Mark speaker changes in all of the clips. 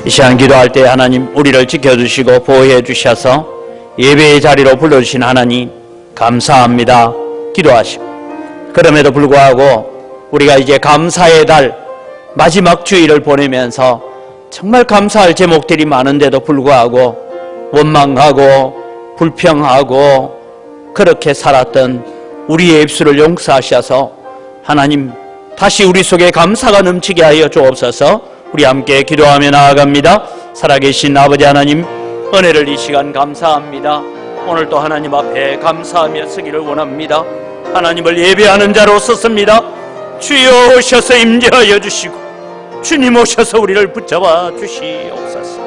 Speaker 1: 이 시간 기도할 때 하나님 우리를 지켜주시고 보호해 주셔서 예배의 자리로 불러주신 하나님 감사합니다 기도하시고, 그럼에도 불구하고 우리가 이제 감사의 달 마지막 주일을 보내면서 정말 감사할 제목들이 많은데도 불구하고 원망하고 불평하고 그렇게 살았던 우리의 입술을 용서하셔서 하나님 다시 우리 속에 감사가 넘치게 하여 주옵소서. 우리 함께 기도하며 나아갑니다. 살아계신 아버지 하나님, 은혜를 이 시간 감사합니다. 오늘도 하나님 앞에 감사하며 서기를 원합니다. 하나님을 예배하는 자로 섰습니다. 주여 오셔서 임재하여 주시고 주님 오셔서 우리를 붙잡아 주시옵소서.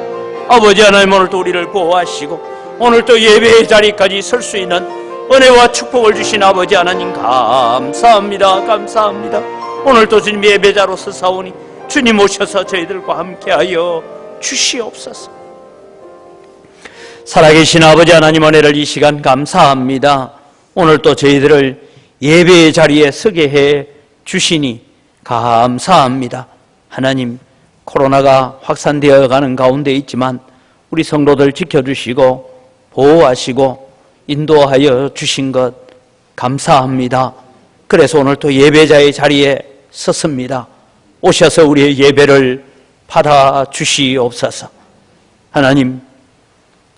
Speaker 1: 아버지 하나님, 오늘도 우리를 보호하시고 오늘도 예배의 자리까지 설 수 있는 은혜와 축복을 주신 아버지 하나님 감사합니다. 감사합니다. 오늘도 주님 예배자로 서사오니 주님 오셔서 저희들과 함께하여 주시옵소서. 살아계신 아버지 하나님, 은혜를 이 시간 감사합니다. 오늘도 저희들을 예배의 자리에 서게 해 주시니 감사합니다. 하나님, 코로나가 확산되어 가는 가운데 있지만 우리 성도들 지켜주시고 보호하시고 인도하여 주신 것 감사합니다. 그래서 오늘 또 예배자의 자리에 섰습니다. 오셔서 우리의 예배를 받아 주시옵소서. 하나님,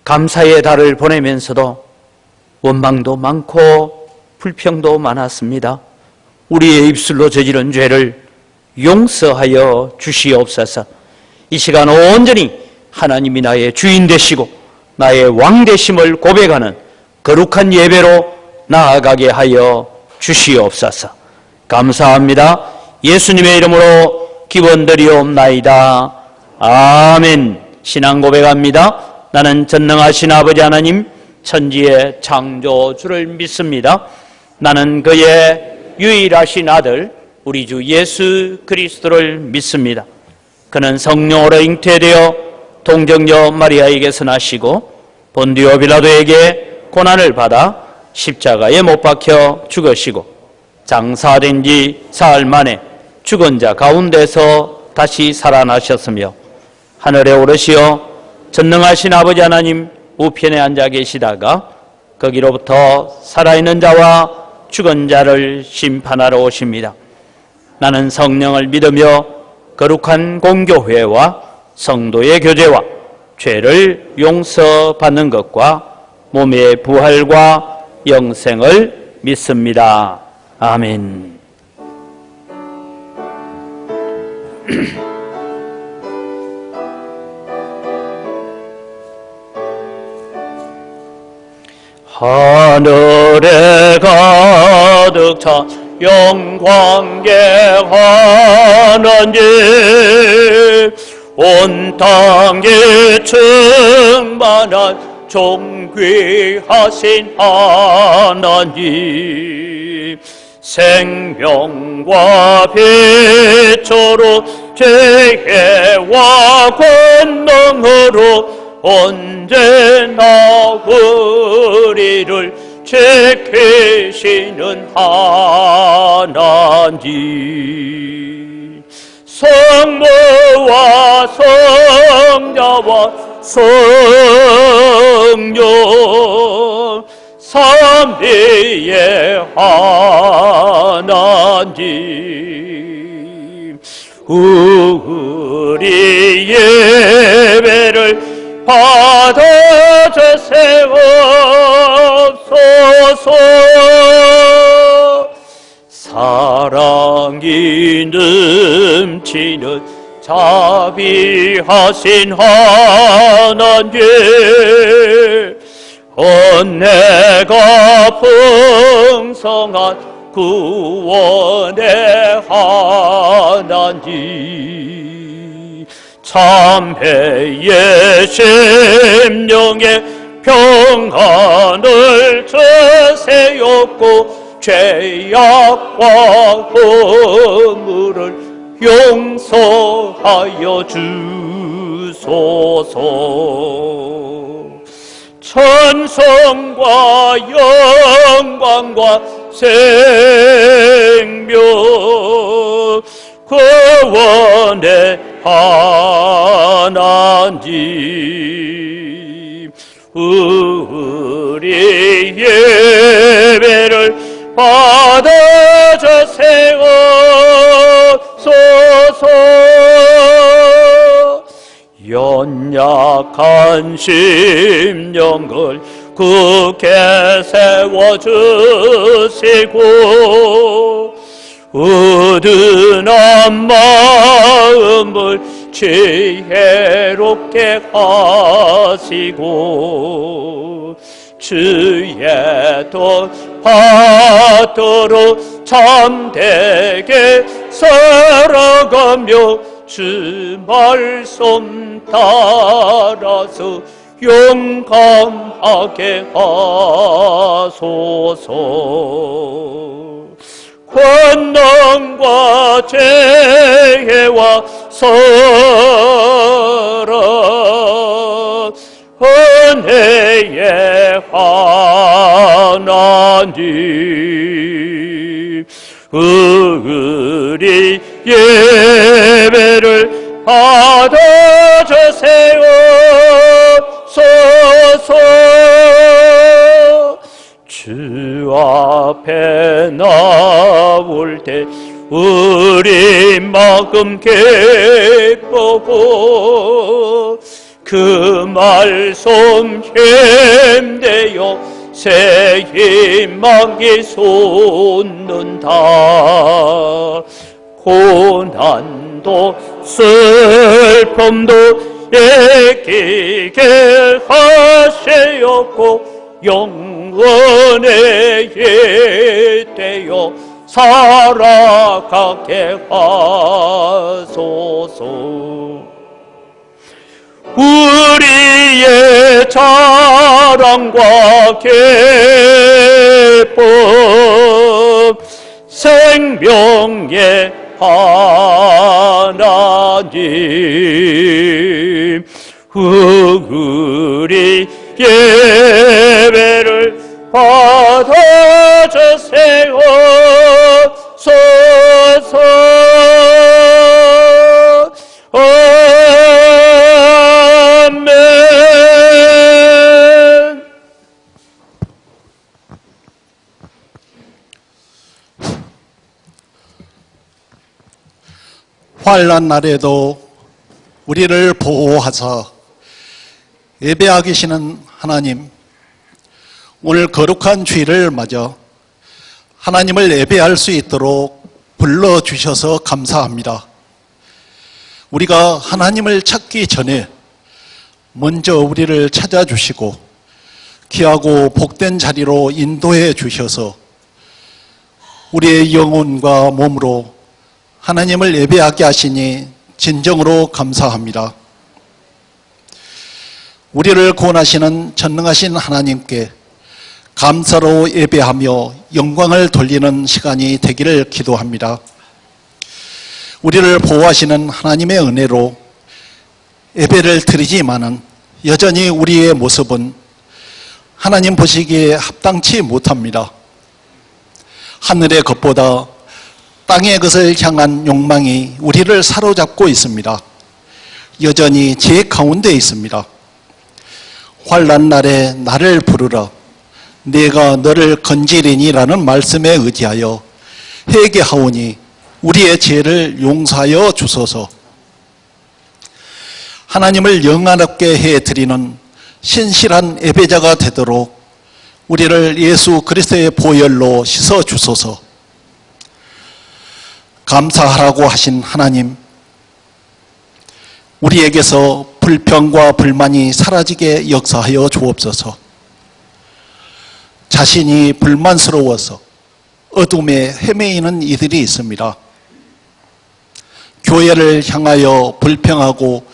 Speaker 1: 감사의 달을 보내면서도 원망도 많고 불평도 많았습니다. 우리의 입술로 저지른 죄를 용서하여 주시옵소서. 이 시간 온전히 하나님이 나의 주인 되시고 나의 왕 되심을 고백하는 거룩한 예배로 나아가게 하여 주시옵소서. 감사합니다. 예수님의 이름으로 기원드리옵나이다. 아멘. 신앙 고백합니다. 나는 전능하신 아버지 하나님 천지의 창조주를 믿습니다. 나는 그의 유일하신 아들 우리 주 예수 그리스도를 믿습니다. 그는 성령으로 잉태되어 동정녀 마리아에게서 나시고 본디오 빌라도에게 고난을 받아 십자가에 못 박혀 죽으시고 장사된 지 사흘 만에 죽은 자 가운데서 다시 살아나셨으며 하늘에 오르시어 전능하신 아버지 하나님 우편에 앉아 계시다가 거기로부터 살아있는 자와 죽은 자를 심판하러 오십니다. 나는 성령을 믿으며 거룩한 공교회와 성도의 교제와 죄를 용서받는 것과 몸의 부활과 영생을 믿습니다. 아멘. 하늘에 가득 찬 영광의 하나님, 온 땅에 충만한 존귀하신 하나님, 생명과 빛으로 지혜와 권능으로 언제나 우리를 지키시는 하나님, 성모와 성자와 성령 삼위의 하나님, 우리 예배를 받아주세옵소서. 사랑이 넘치는 자비하신 하나님, 은혜가 풍성한 구원의 하나님, 참회의 심령에 평안을 주세옵고 죄악과 허물을 용서하여 주소서. 찬송과 영광과 생명 구원의 하나님, 하나님, 우리 예배를 받아주세요소서. 연약한 심령을 굳게 세워주시고 어두운 마음을 지혜롭게 하시고 주의 뜻 받도록 참되게 살아가며 주 말씀 따라서 용감하게 하소서. 권능과 지혜와 사랑 은혜의 하나님, 우리 예배를 받아주세요소서. 주 앞에 나올 때 우리 마음 기쁘고 그 말씀 힘내어 새 희망이 솟는다. 고난도 슬픔도 이기게 하시었고 영원의 예대여 살아가게 하소서. 우리의 자랑과 기쁨 생명의 하나님, 우리 예배를 받아주세요소서. 아멘.
Speaker 2: 환난 날에도 우리를 보호하사 예배하게 계시는 하나님, 오늘 거룩한 주일을 맞아 하나님을 예배할 수 있도록 불러주셔서 감사합니다. 우리가 하나님을 찾기 전에 먼저 우리를 찾아주시고 귀하고 복된 자리로 인도해 주셔서 우리의 영혼과 몸으로 하나님을 예배하게 하시니 진정으로 감사합니다. 우리를 구원하시는 전능하신 하나님께 감사로 예배하며 영광을 돌리는 시간이 되기를 기도합니다. 우리를 보호하시는 하나님의 은혜로 예배를 드리지만은 여전히 우리의 모습은 하나님 보시기에 합당치 못합니다. 하늘의 것보다 땅의 것을 향한 욕망이 우리를 사로잡고 있습니다. 여전히 제 가운데 있습니다. 환난 날에 나를 부르라 내가 너를 건지리니라는 말씀에 의지하여 회개하오니 우리의 죄를 용서하여 주소서. 하나님을 영화롭게 해드리는 신실한 예배자가 되도록 우리를 예수 그리스도의 보혈로 씻어 주소서. 감사하라고 하신 하나님, 우리에게서 불평과 불만이 사라지게 역사하여 주옵소서. 자신이 불만스러워서 어둠에 헤매이는 이들이 있습니다. 교회를 향하여 불평하고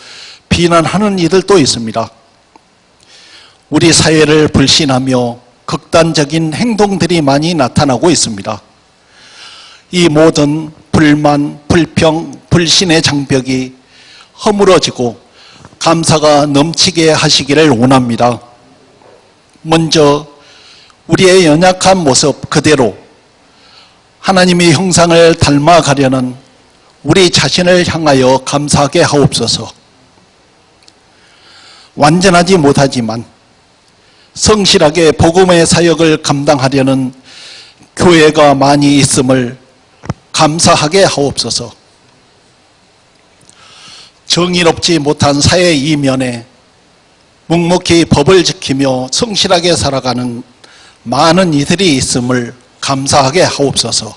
Speaker 2: 비난하는 이들도 있습니다. 우리 사회를 불신하며 극단적인 행동들이 많이 나타나고 있습니다. 이 모든 불만, 불평, 불신의 장벽이 허물어지고 감사가 넘치게 하시기를 원합니다. 먼저 우리의 연약한 모습 그대로 하나님의 형상을 닮아가려는 우리 자신을 향하여 감사하게 하옵소서. 완전하지 못하지만 성실하게 복음의 사역을 감당하려는 교회가 많이 있음을 감사하게 하옵소서. 정의롭지 못한 사회 이면에 묵묵히 법을 지키며 성실하게 살아가는 많은 이들이 있음을 감사하게 하옵소서.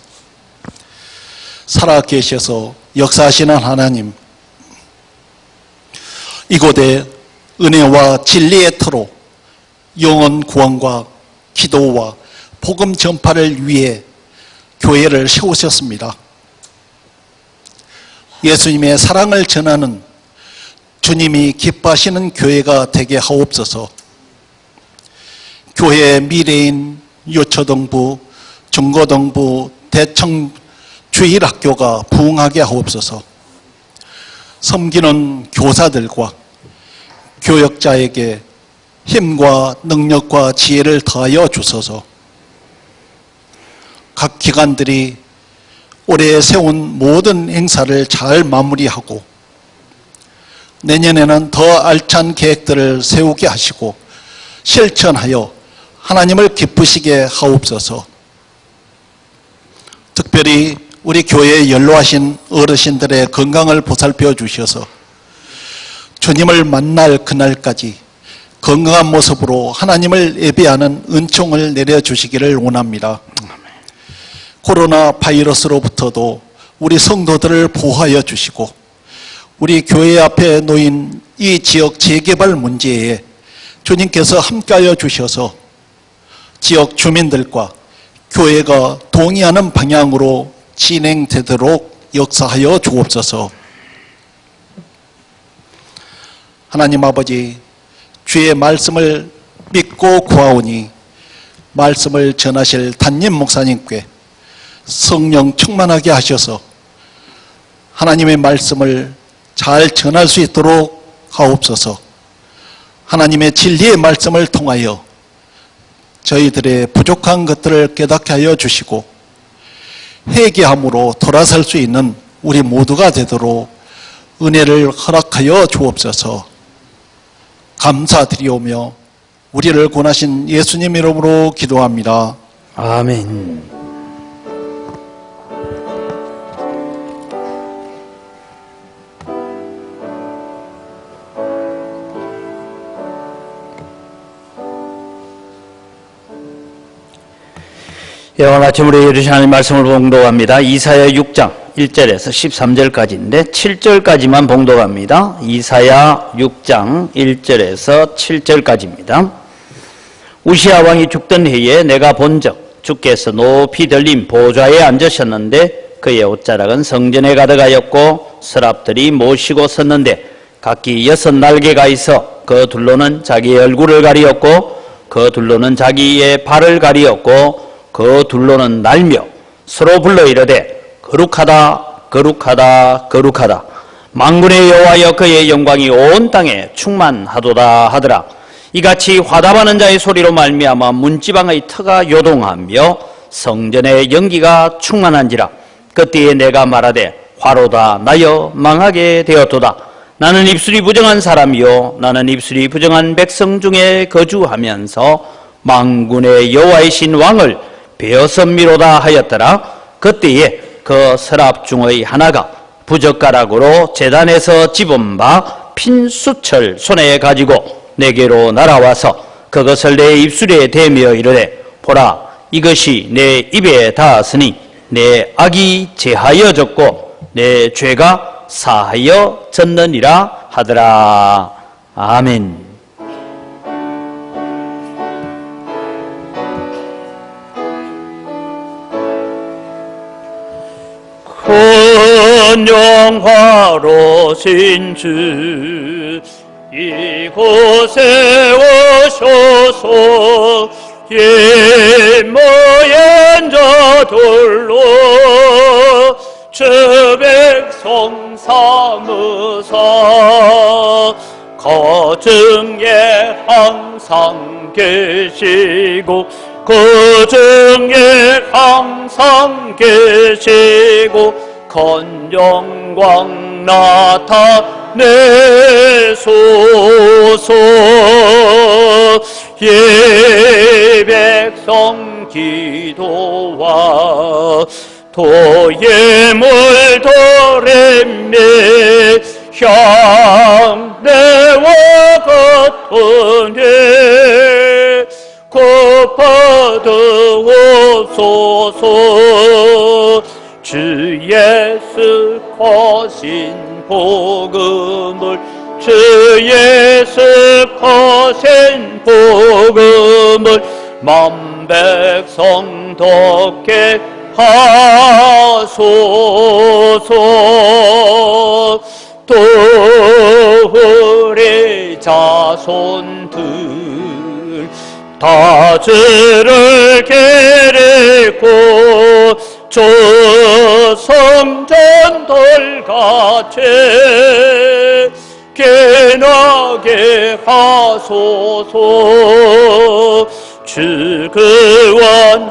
Speaker 2: 살아계셔서 역사하시는 하나님, 이곳에 은혜와 진리의 터로 영혼 구원과 기도와 복음 전파를 위해 교회를 세우셨습니다. 예수님의 사랑을 전하는 주님이 기뻐하시는 교회가 되게 하옵소서. 교회의 미래인 요초동부, 중고동부, 대청 주일학교가 부흥하게 하옵소서. 섬기는 교사들과 교역자에게 힘과 능력과 지혜를 더하여 주소서. 각 기관들이 올해 세운 모든 행사를 잘 마무리하고 내년에는 더 알찬 계획들을 세우게 하시고 실천하여 하나님을 기쁘시게 하옵소서. 특별히 우리 교회에 연로하신 어르신들의 건강을 보살펴 주셔서 주님을 만날 그날까지 건강한 모습으로 하나님을 예배하는 은총을 내려주시기를 원합니다. 코로나 바이러스로부터도 우리 성도들을 보호하여 주시고 우리 교회 앞에 놓인 이 지역 재개발 문제에 주님께서 함께하여 주셔서 지역 주민들과 교회가 동의하는 방향으로 진행되도록 역사하여 주옵소서. 하나님 아버지, 주의 말씀을 믿고 구하오니 말씀을 전하실 단임 목사님께 성령 충만하게 하셔서 하나님의 말씀을 잘 전할 수 있도록 하옵소서. 하나님의 진리의 말씀을 통하여 저희들의 부족한 것들을 깨닫게 하여 주시고 회개함으로 돌아설 수 있는 우리 모두가 되도록 은혜를 허락하여 주옵소서. 감사드리오며 우리를 구원하신 예수님 이름으로 기도합니다.
Speaker 1: 아멘. 예, 오늘 아침 우리 해주신 하나님 말씀을 봉독합니다. 이사야 6장 1절에서 13절까지인데 7절까지만 봉독합니다. 이사야 6장 1절에서 7절까지입니다. 우시야 왕이 죽던 해에 내가 본적 주께서 높이 들린 보좌에 앉으셨는데 그의 옷자락은 성전에 가득하였고 서랍들이 모시고 섰는데 각기 6날개가 있어 그 둘로는 자기의 얼굴을 가리었고 그 둘로는 자기의 발을 가리었고 그 둘로는 날며 서로 불러 이르되 거룩하다 거룩하다 거룩하다 만군의 여호와여 그의 영광이 온 땅에 충만하도다 하더라. 이같이 화답하는 자의 소리로 말미암아 문지방의 터가 요동하며 성전의 연기가 충만한지라. 그때에 내가 말하되 화로다 나여 망하게 되었도다. 나는 입술이 부정한 사람이요 나는 입술이 부정한 백성 중에 거주하면서 만군의 여호와이신 왕을 베어섬미로다 하였더라. 그때에 그 서랍 중의 하나가 부젓가락으로 제단에서 집은 바 핀 수철 손에 가지고 내게로 날아와서 그것을 내 입술에 대며 이르되 보라 이것이 내 입에 닿았으니 내 악이 제하여졌고 내 죄가 사하여졌느니라 하더라. 아멘. 큰 영화로신 주 이곳에 오셔서 예모인 자들로 주 백성 삼으사 거중에 항상 계시고 그중에 항상 계시고 큰 영광 나타내소서. 예백성 기도와 도의 물도렘매 향내와 같으네 곱받으옵소서 주 예수 거신 복음을 주 예수 거신 복음을 만백성 덕게 하소서 또 우리 자손들 다주를 기리고 조성전돌같이 깨나게 하소서 주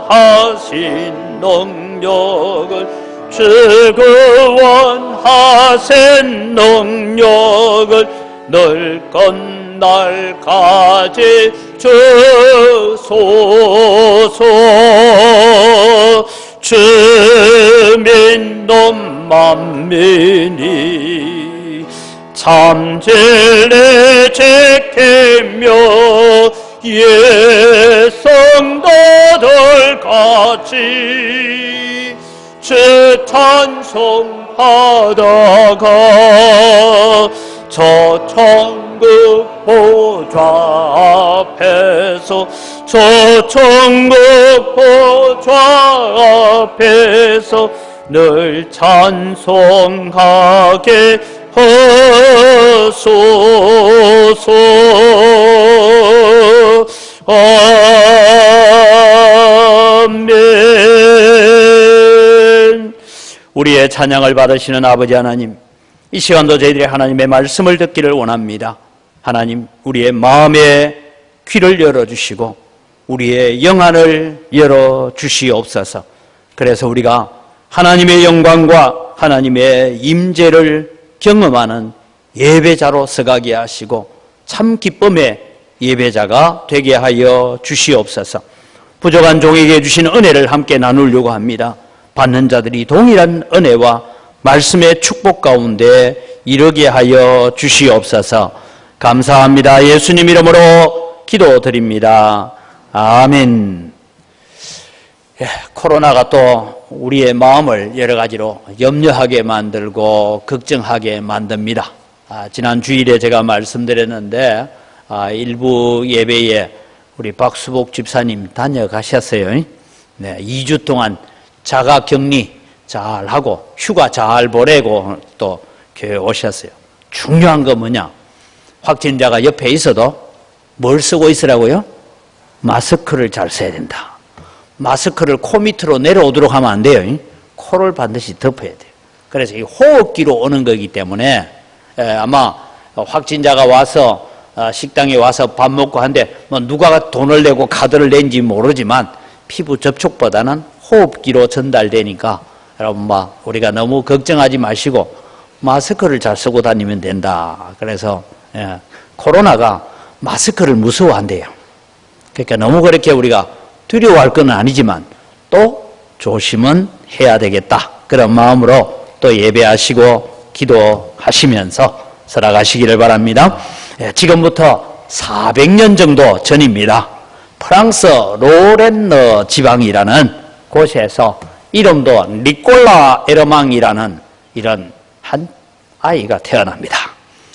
Speaker 1: 구원하신 능력을 주 구원하신 능력을 늘 건날까지 주소서 주민놈 만민이 참진리 지키며 예성도들같이 주 찬송하다가 저 천국 보좌 앞에서 저 천국 보좌 앞에서 늘 찬송하게 하소서. 아멘. 우리의 찬양을 받으시는 아버지 하나님, 이 시간도 저희들이 하나님의 말씀을 듣기를 원합니다. 하나님, 우리의 마음의 귀를 열어주시고 우리의 영안을 열어주시옵소서. 그래서 우리가 하나님의 영광과 하나님의 임재를 경험하는 예배자로 서가게 하시고 참 기쁨의 예배자가 되게 하여 주시옵소서. 부족한 종에게 주신 은혜를 함께 나누려고 합니다. 받는 자들이 동일한 은혜와 말씀의 축복 가운데 이르게 하여 주시옵소서. 감사합니다. 예수님 이름으로 기도드립니다. 아멘. 코로나가 또 우리의 마음을 여러 가지로 염려하게 만들고 걱정하게 만듭니다. 지난 주일에 제가 말씀드렸는데 일부 예배에 우리 박수복 집사님 다녀가셨어요. 네, 2주 동안 자가격리 잘하고 휴가 잘 보내고 또 교회 오셨어요. 중요한 건 뭐냐? 확진자가 옆에 있어도 뭘 쓰고 있으라고요? 마스크를 잘 써야 된다. 마스크를 코 밑으로 내려오도록 하면 안 돼요. 코를 반드시 덮어야 돼요. 그래서 이 호흡기로 오는 거기 때문에 아마 확진자가 와서 식당에 와서 밥 먹고 한데 뭐 누가 돈을 내고 카드를 낸지 모르지만 피부 접촉보다는 호흡기로 전달되니까 여러분 우리가 너무 걱정하지 마시고 마스크를 잘 쓰고 다니면 된다. 그래서 코로나가 마스크를 무서워한대요. 그러니까 너무 그렇게 우리가 두려워할 건 아니지만 또 조심은 해야 되겠다. 그런 마음으로 또 예배하시고 기도하시면서 살아가시기를 바랍니다. 지금부터 400년 정도 전입니다. 프랑스 로렌느 지방이라는 곳에서 이름도 니콜라 에르망이라는 이런 한 아이가 태어납니다.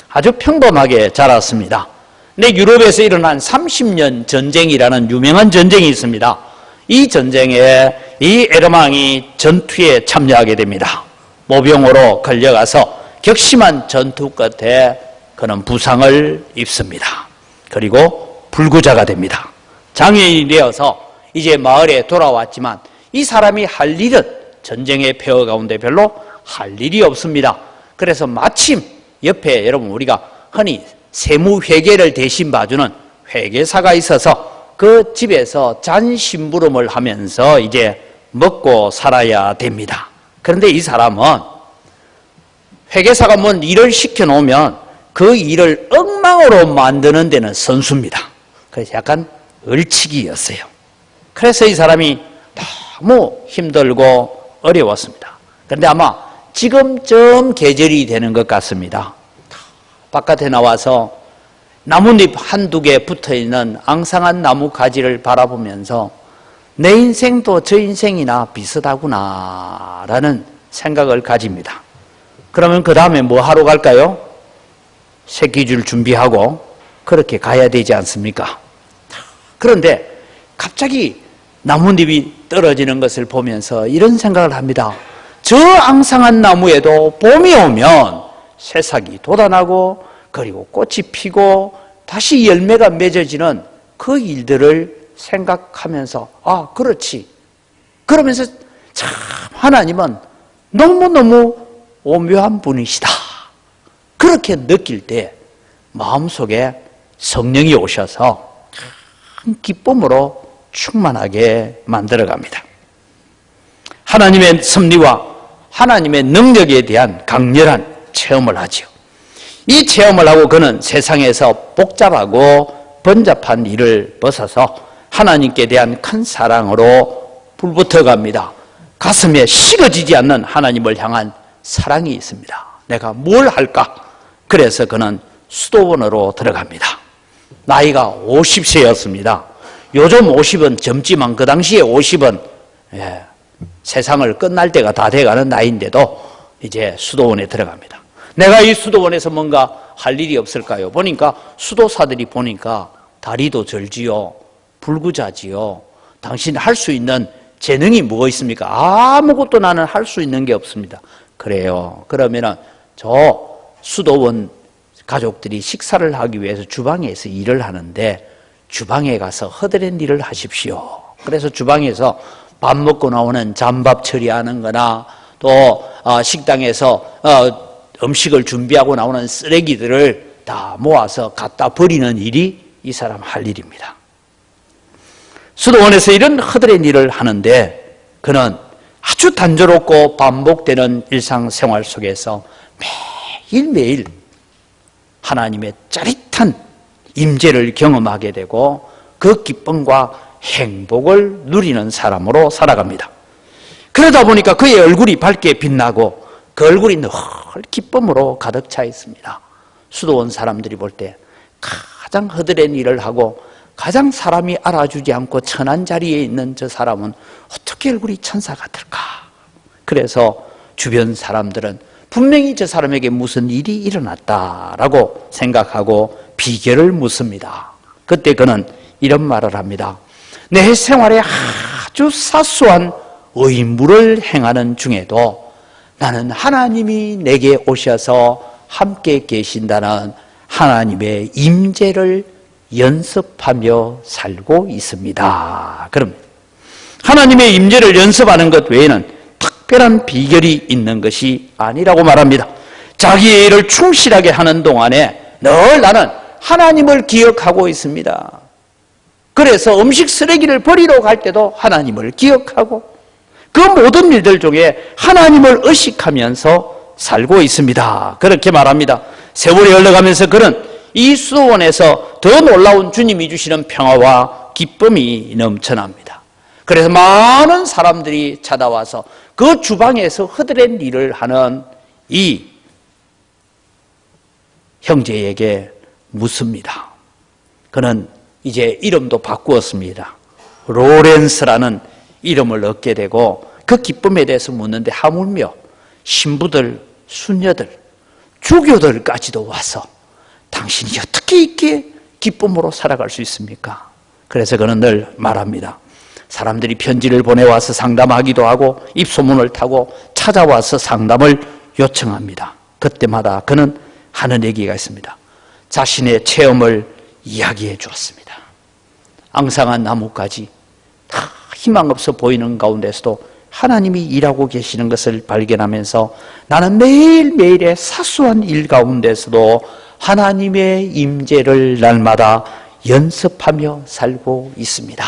Speaker 1: 아주 평범하게 자랐습니다. 근데 유럽에서 일어난 30년 전쟁이라는 유명한 전쟁이 있습니다. 이 전쟁에 이 에르망이 전투에 참여하게 됩니다. 모병으로 걸려가서 격심한 전투 끝에 그는 부상을 입습니다. 그리고 불구자가 됩니다. 장애인이 되어서 이제 마을에 돌아왔지만 이 사람이 할 일은 전쟁의 폐허 가운데 별로 할 일이 없습니다. 그래서 마침 옆에 여러분 우리가 흔히 세무회계를 대신 봐주는 회계사가 있어서 그 집에서 잔심부름을 하면서 이제 먹고 살아야 됩니다. 그런데 이 사람은 회계사가 뭔 일을 시켜놓으면 그 일을 엉망으로 만드는 데는 선수입니다. 그래서 약간 얼치기였어요. 그래서 이 사람이 너무 힘들고 어려웠습니다. 그런데 아마 지금쯤 계절이 되는 것 같습니다. 바깥에 나와서 나뭇잎 한두 개 붙어있는 앙상한 나무 가지를 바라보면서 내 인생도 저 인생이나 비슷하구나 라는 생각을 가집니다. 그러면 그 다음에 뭐 하러 갈까요? 새끼줄 준비하고 그렇게 가야 되지 않습니까? 그런데 갑자기 나뭇잎이 떨어지는 것을 보면서 이런 생각을 합니다. 저 앙상한 나무에도 봄이 오면 새싹이 돋아나고 그리고 꽃이 피고 다시 열매가 맺어지는 그 일들을 생각하면서 아, 그렇지. 그러면서 참 하나님은 너무너무 오묘한 분이시다. 그렇게 느낄 때 마음속에 성령이 오셔서 큰 기쁨으로 충만하게 만들어갑니다. 하나님의 섭리와 하나님의 능력에 대한 강렬한 체험을 하죠. 이 체험을 하고 그는 세상에서 복잡하고 번잡한 일을 벗어서 하나님께 대한 큰 사랑으로 불붙어 갑니다. 가슴에 식어지지 않는 하나님을 향한 사랑이 있습니다. 내가 뭘 할까? 그래서 그는 수도원으로 들어갑니다. 나이가 50세였습니다. 요즘 50은 젊지만 그 당시에 50은 세상을 끝날 때가 다 돼가는 나이인데도 이제 수도원에 들어갑니다. 내가 이 수도원에서 뭔가 할 일이 없을까요? 보니까 수도사들이 보니까 다리도 절지요, 불구자지요. 당신 할 수 있는 재능이 뭐가 있습니까? 아무것도 나는 할 수 있는 게 없습니다. 그래요. 그러면은 저 수도원 가족들이 식사를 하기 위해서 주방에서 일을 하는데 주방에 가서 허드렛 일을 하십시오. 그래서 주방에서 밥 먹고 나오는 잔밥 처리하는 거나 또 식당에서 음식을 준비하고 나오는 쓰레기들을 다 모아서 갖다 버리는 일이 이 사람 할 일입니다. 수도원에서 이런 허드렛 일을 하는데 그는 아주 단조롭고 반복되는 일상생활 속에서 매일매일 하나님의 짜릿한 임재를 경험하게 되고 그 기쁨과 행복을 누리는 사람으로 살아갑니다. 그러다 보니까 그의 얼굴이 밝게 빛나고 그 얼굴이 늘 기쁨으로 가득 차 있습니다. 수도원 사람들이 볼 때 가장 허드렛 일을 하고 가장 사람이 알아주지 않고 천한 자리에 있는 저 사람은 어떻게 얼굴이 천사 같을까? 그래서 주변 사람들은 분명히 저 사람에게 무슨 일이 일어났다라고 생각하고 비결을 묻습니다. 그때 그는 이런 말을 합니다. 내 생활에 아주 사소한 의무를 행하는 중에도 나는 하나님이 내게 오셔서 함께 계신다는 하나님의 임재를 연습하며 살고 있습니다. 그럼 하나님의 임재를 연습하는 것 외에는 특별한 비결이 있는 것이 아니라고 말합니다. 자기의 일을 충실하게 하는 동안에 늘 나는 하나님을 기억하고 있습니다. 그래서 음식 쓰레기를 버리러 갈 때도 하나님을 기억하고 그 모든 일들 중에 하나님을 의식하면서 살고 있습니다. 그렇게 말합니다. 세월이 흘러가면서 그는 이 수도원에서 더 놀라운 주님이 주시는 평화와 기쁨이 넘쳐납니다. 그래서 많은 사람들이 찾아와서 그 주방에서 허드렛 일을 하는 이 형제에게 묻습니다. 그는 이제 이름도 바꾸었습니다. 로렌스라는 이름을 얻게 되고 그 기쁨에 대해서 묻는데 하물며 신부들, 수녀들, 주교들까지도 와서 당신이 어떻게 이렇게 기쁨으로 살아갈 수 있습니까? 그래서 그는 늘 말합니다. 사람들이 편지를 보내와서 상담하기도 하고 입소문을 타고 찾아와서 상담을 요청합니다. 그때마다 그는 하는 얘기가 있습니다. 자신의 체험을 이야기해 주었습니다. 앙상한 나무까지 다 희망 없어 보이는 가운데서도 하나님이 일하고 계시는 것을 발견하면서 나는 매일매일의 사소한 일 가운데서도 하나님의 임재를 날마다 연습하며 살고 있습니다.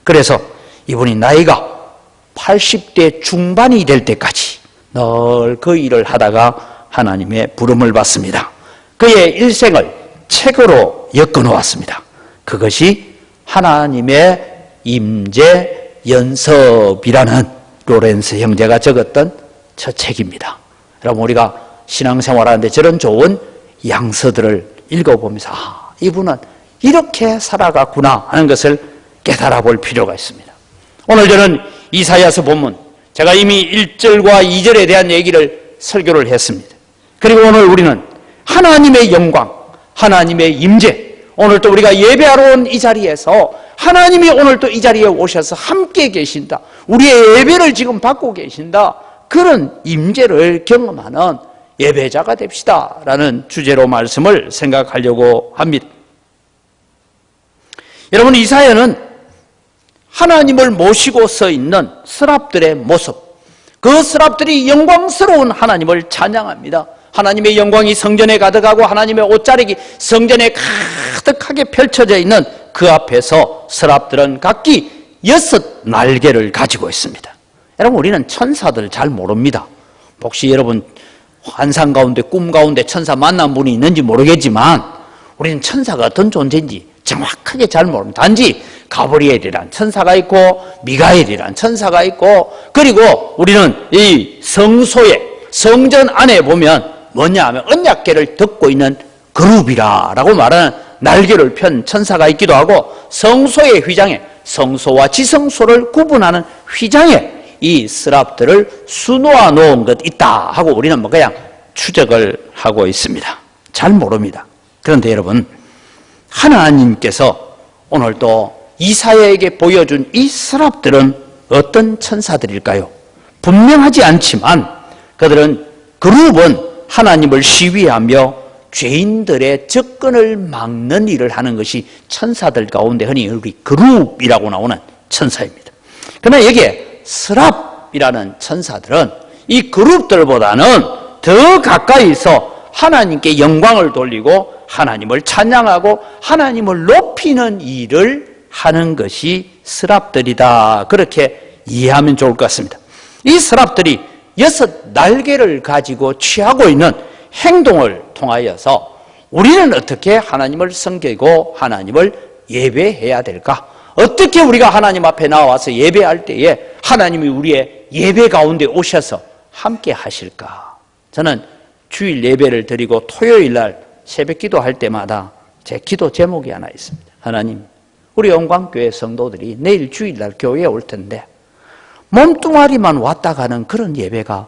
Speaker 1: 그래서 이분이 나이가 80대 중반이 될 때까지 늘 그 일을 하다가 하나님의 부름을 받습니다. 그의 일생을 책으로 엮어놓았습니다. 그것이 하나님의 임재 연습이라는 로렌스 형제가 적었던 저 책입니다. 여러분, 우리가 신앙생활하는데 저런 좋은 양서들을 읽어보면서 이분은 이렇게 살아갔구나 하는 것을 깨달아 볼 필요가 있습니다. 오늘 저는 이사야서 본문, 제가 이미 1절과 2절에 대한 얘기를 설교를 했습니다. 그리고 오늘 우리는 하나님의 영광, 하나님의 임재, 오늘 또 우리가 예배하러 온 이 자리에서 하나님이 오늘 또 이 자리에 오셔서 함께 계신다, 우리의 예배를 지금 받고 계신다, 그런 임재를 경험하는 예배자가 됩시다 라는 주제로 말씀을 생각하려고 합니다. 여러분, 이사야는 하나님을 모시고 서 있는 스랍들의 모습, 그 스랍들이 영광스러운 하나님을 찬양합니다. 하나님의 영광이 성전에 가득하고 하나님의 옷자락이 성전에 가득하게 펼쳐져 있는 그 앞에서 스랍들은 각기 6 날개를 가지고 있습니다. 여러분, 우리는 천사들 잘 모릅니다. 혹시 여러분 환상 가운데, 꿈 가운데 천사 만난 분이 있는지 모르겠지만 우리는 천사가 어떤 존재인지 정확하게 잘 모릅니다. 단지 가브리엘이란 천사가 있고 미가엘이란 천사가 있고, 그리고 우리는 이 성소에, 성전 안에 보면 뭐냐 하면 언약궤를 덮고 있는 그룹이라고 말하는 날개를 편 천사가 있기도 하고, 성소의 휘장에, 성소와 지성소를 구분하는 휘장에 이 스랍들을 수놓아 놓은 것 있다 하고 우리는 뭐 그냥 추적을 하고 있습니다. 잘 모릅니다. 그런데 여러분, 하나님께서 오늘 또 이사야에게 보여준 이 스랍들은 어떤 천사들일까요? 분명하지 않지만 그들은, 그룹은 하나님을 시위하며 죄인들의 접근을 막는 일을 하는 것이 천사들 가운데 흔히 우리 그룹이라고 나오는 천사입니다. 그러나 여기에 스랍이라는 천사들은 이 그룹들보다는 더 가까이서 하나님께 영광을 돌리고 하나님을 찬양하고 하나님을 높이는 일을 하는 것이 스랍들이다, 그렇게 이해하면 좋을 것 같습니다. 이 스랍들이 6 날개를 가지고 취하고 있는 행동을 통하여서 우리는 어떻게 하나님을 섬기고 하나님을 예배해야 될까? 어떻게 우리가 하나님 앞에 나와서 예배할 때에 하나님이 우리의 예배 가운데 오셔서 함께 하실까? 저는 주일 예배를 드리고 토요일 날 새벽 기도할 때마다 제 기도 제목이 하나 있습니다. 하나님, 우리 영광교회 성도들이 내일 주일날 교회에 올 텐데 몸뚱아리만 왔다 가는 그런 예배가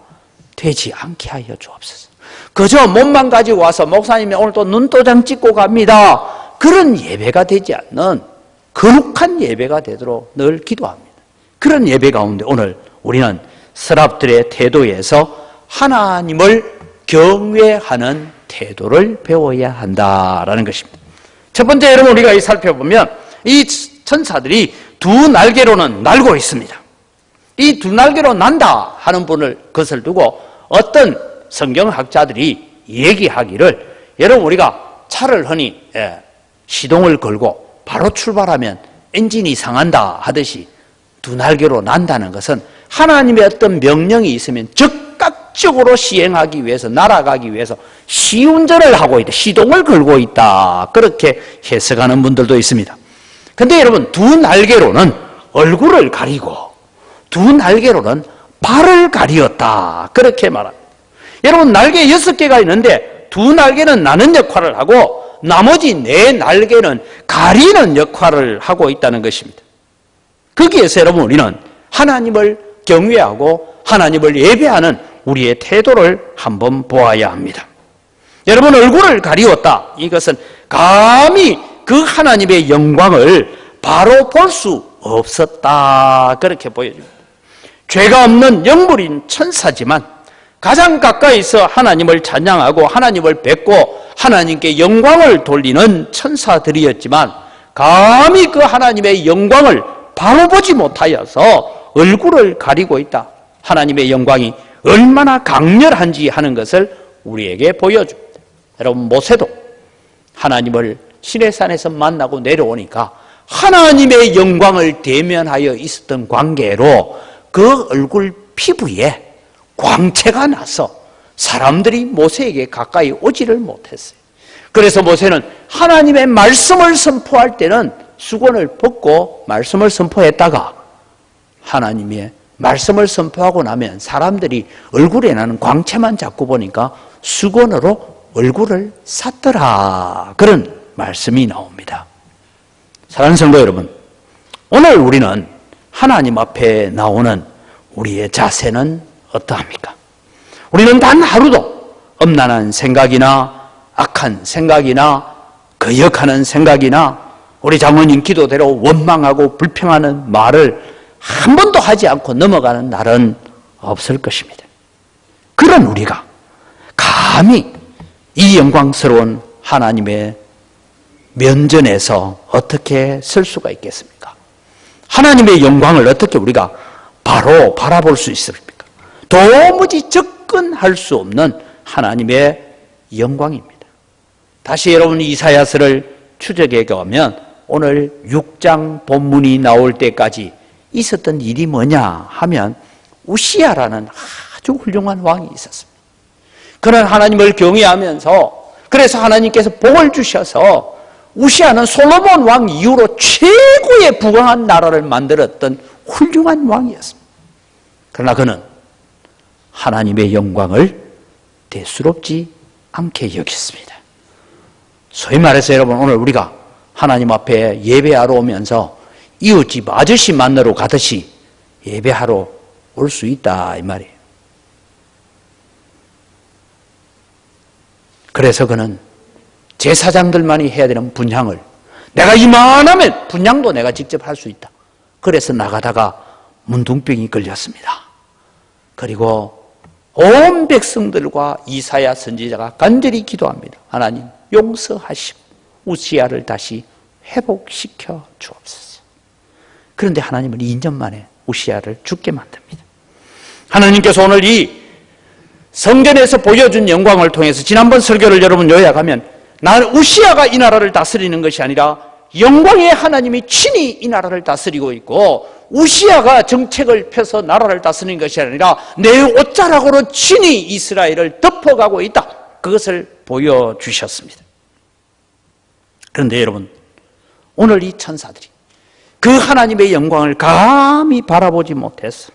Speaker 1: 되지 않게 하여 주옵소서. 그저 몸만 가지고 와서 목사님이 오늘 또 눈도장 찍고 갑니다, 그런 예배가 되지 않는 거룩한 예배가 되도록 늘 기도합니다. 그런 예배 가운데 오늘 우리는 스랍들의 태도에서 하나님을 경외하는 태도를 배워야 한다라는 것입니다. 첫 번째, 여러분, 우리가 살펴보면 이 천사들이 2 날개로는 날고 있습니다. 이 2 날개로 난다 하는 것을 두고 어떤 성경학자들이 얘기하기를, 여러분, 우리가 차를 흔히 시동을 걸고 바로 출발하면 엔진이 상한다 하듯이 2 날개로 난다는 것은 하나님의 어떤 명령이 있으면 적극적으로 시행하기 위해서, 날아가기 위해서 시운전을 하고 있다, 시동을 걸고 있다, 그렇게 해석하는 분들도 있습니다. 근데 여러분, 2 날개로는 얼굴을 가리고 2 날개로는 발을 가리었다, 그렇게 말합니다. 여러분, 날개 6개가 있는데 2 날개는 나는 역할을 하고 나머지 4 날개는 가리는 역할을 하고 있다는 것입니다. 거기에서 여러분, 우리는 하나님을 경외하고 하나님을 예배하는 우리의 태도를 한번 보아야 합니다. 여러분, 얼굴을 가리웠다, 이것은 감히 그 하나님의 영광을 바로 볼 수 없었다, 그렇게 보여집니다. 죄가 없는 영물인 천사지만 가장 가까이서 하나님을 찬양하고 하나님을 뵙고 하나님께 영광을 돌리는 천사들이었지만 감히 그 하나님의 영광을 바로 보지 못하여서 얼굴을 가리고 있다, 하나님의 영광이 얼마나 강렬한지 하는 것을 우리에게 보여줍니다. 여러분, 모세도 하나님을 시내산에서 만나고 내려오니까 하나님의 영광을 대면하여 있었던 관계로 그 얼굴 피부에 광채가 나서 사람들이 모세에게 가까이 오지를 못했어요. 그래서 모세는 하나님의 말씀을 선포할 때는 수건을 벗고 말씀을 선포했다가 하나님의 말씀을 선포하고 나면 사람들이 얼굴에 나는 광채만 자꾸 보니까 수건으로 얼굴을 샀더라. 그런 말씀이 나옵니다. 사랑하는 성도 여러분, 오늘 우리는 하나님 앞에 나오는 우리의 자세는 어떠합니까? 우리는 단 하루도 엄난한 생각이나 악한 생각이나 거역하는 생각이나 우리 장모님 기도대로 원망하고 불평하는 말을 한 번도 하지 않고 넘어가는 날은 없을 것입니다. 그런 우리가 감히 이 영광스러운 하나님의 면전에서 어떻게 설 수가 있겠습니까? 하나님의 영광을 어떻게 우리가 바로 바라볼 수 있습니까? 도무지 접근할 수 없는 하나님의 영광입니다. 다시 여러분 이사야서를 추적해 가면 오늘 6장 본문이 나올 때까지 있었던 일이 뭐냐 하면 우시야라는 아주 훌륭한 왕이 있었습니다. 그는 하나님을 경외하면서 그래서 하나님께서 복을 주셔서 우시야는 솔로몬 왕 이후로 최고의 부강한 나라를 만들었던 훌륭한 왕이었습니다. 그러나 그는 하나님의 영광을 대수롭지 않게 여겼습니다. 소위 말해서 여러분 오늘 우리가 하나님 앞에 예배하러 오면서 이웃집 아저씨 만나러 가듯이 예배하러 올 수 있다 이 말이에요. 그래서 그는 제사장들만이 해야 되는 분향을 내가 이만하면 분향도 내가 직접 할 수 있다. 그래서 나가다가 문둥병이 걸렸습니다. 그리고 온 백성들과 이사야 선지자가 간절히 기도합니다. 하나님 용서하시고 우시야를 다시 회복시켜 주옵소서. 그런데 하나님은 2년 만에 우시야를 죽게 만듭니다. 하나님께서 오늘 이 성전에서 보여준 영광을 통해서 지난번 설교를 여러분 요약하면 나는 우시야가 이 나라를 다스리는 것이 아니라 영광의 하나님이 친히 이 나라를 다스리고 있고 우시야가 정책을 펴서 나라를 다스리는 것이 아니라 내 옷자락으로 친히 이스라엘을 덮어가고 있다. 그것을 보여주셨습니다. 그런데 여러분 오늘 이 천사들이 그 하나님의 영광을 감히 바라보지 못해서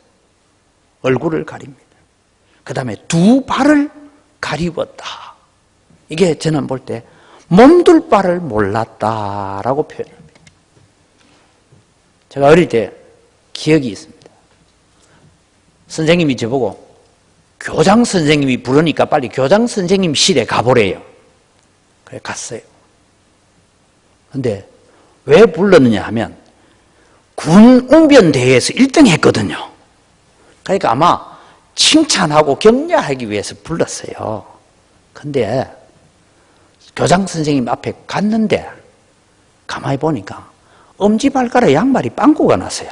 Speaker 1: 얼굴을 가립니다. 그 다음에 두 발을 가리웠다. 이게 저는 볼 때 몸둘 바를 몰랐다라고 표현합니다. 제가 어릴 때 기억이 있습니다. 선생님이 저보고 교장 선생님이 부르니까 빨리 교장 선생님실에 가보래요. 그래 갔어요. 근데 왜 불렀느냐 하면 군 웅변대회에서 1등 했거든요. 그러니까 아마 칭찬하고 격려하기 위해서 불렀어요. 근데 교장 선생님 앞에 갔는데 가만히 보니까 엄지발가락 양말이 빵꾸가 났어요.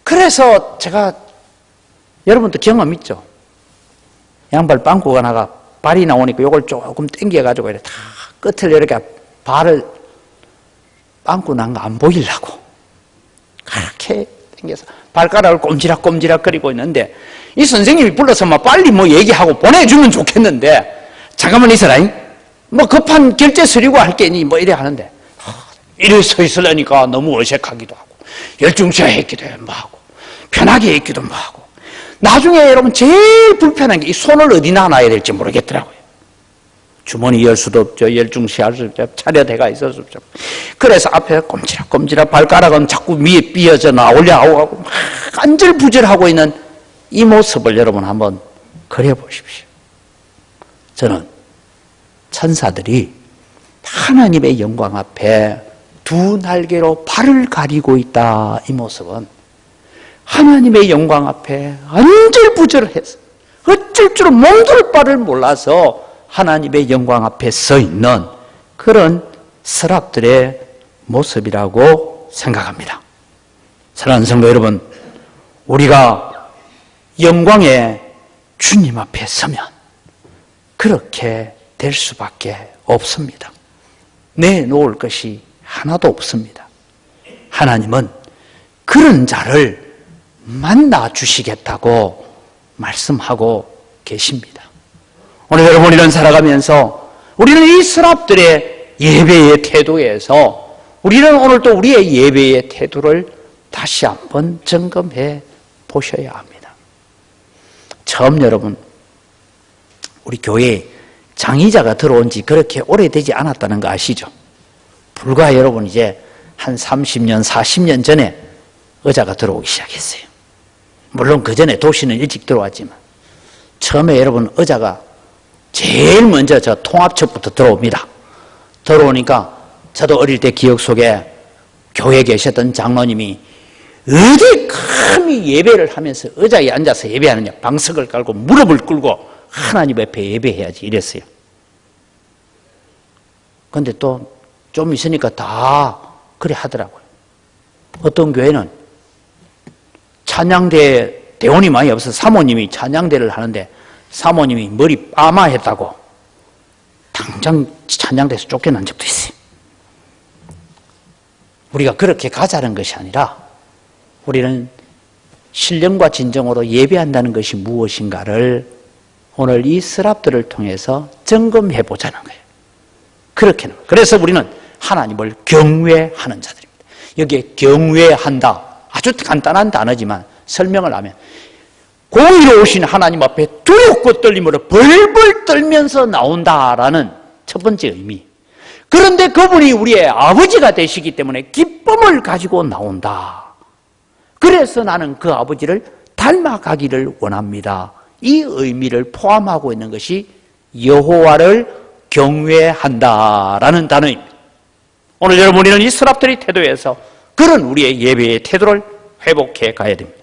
Speaker 1: 그래서 제가 여러분도 경험 있죠? 양발 빵꾸가 나가 발이 나오니까 이걸 조금 당겨가지고 이렇게 다 끝을 이렇게 발을 빵꾸 난 거 안 보이려고 그렇게 당겨서 발가락을 꼼지락꼼지락 거리고 있는데 이 선생님이 불러서 막 빨리 뭐 얘기하고 보내주면 좋겠는데 잠깐만 있어라. 뭐 급한 결제 서류가 할 게니 뭐 이래 하는데 이래 서 있으려니까 너무 어색하기도 하고 열중시했기도 하고 편하게 있기도 하고 나중에 여러분 제일 불편한 게 이 손을 어디다 놔야 될지 모르겠더라고요. 주머니 열 수도 없죠. 열중시할 수 없죠. 차려대가 있을 수 없죠. 그래서 앞에 꼼지락꼼지락 발가락은 자꾸 위에 삐어져 나오려고 간질부질하고 있는 이 모습을 여러분 한번 그려보십시오. 저는 천사들이 하나님의 영광 앞에 두 날개로 발을 가리고 있다. 이 모습은 하나님의 영광 앞에 안절부절해서 어쩔 줄은 몸둘 바를 몰라서 하나님의 영광 앞에 서 있는 그런 서랍들의 모습이라고 생각합니다. 사랑하는 성도 여러분, 우리가 영광의 주님 앞에 서면 그렇게 될 수밖에 없습니다. 내놓을 것이 하나도 없습니다. 하나님은 그런 자를 만나 주시겠다고 말씀하고 계십니다. 오늘 여러분 이런 살아가면서 우리는 이 스랍들의 예배의 태도에서 우리는 오늘 또 우리의 예배의 태도를 다시 한번 점검해 보셔야 합니다. 처음 여러분, 우리 교회에 장의자가 들어온 지 그렇게 오래되지 않았다는 거 아시죠? 불과 여러분 이제 한 30년, 40년 전에 의자가 들어오기 시작했어요. 물론 그 전에 도시는 일찍 들어왔지만 처음에 여러분 의자가 제일 먼저 저 통합측부터 들어옵니다. 들어오니까 저도 어릴 때 기억 속에 교회에 계셨던 장로님이 어디 감히 예배를 하면서 의자에 앉아서 예배하느냐, 방석을 깔고 무릎을 꿇고 하나님 앞에 예배해야지 이랬어요. 그런데 또 좀 있으니까 다 그래 하더라고요. 어떤 교회는 찬양대 대원이 많이 없어서 사모님이 찬양대를 하는데 사모님이 머리 빠마했다고 당장 찬양대에서 쫓겨난 적도 있어요. 우리가 그렇게 가자는 것이 아니라 우리는 신령과 진정으로 예배한다는 것이 무엇인가를 오늘 이 스랍들을 통해서 점검해 보자는 거예요. 그렇게는. 그래서 우리는 하나님을 경외하는 자들입니다. 여기에 경외한다. 아주 간단한 단어지만 설명을 하면 공의로우신 하나님 앞에 두렵고 떨림으로 벌벌 떨면서 나온다라는 첫 번째 의미. 그런데 그분이 우리의 아버지가 되시기 때문에 기쁨을 가지고 나온다. 그래서 나는 그 아버지를 닮아가기를 원합니다. 이 의미를 포함하고 있는 것이 여호와를 경외한다라는 단어입니다. 오늘 여러분 우리는 이 스랍들의 태도에서 그런 우리의 예배의 태도를 회복해 가야 됩니다.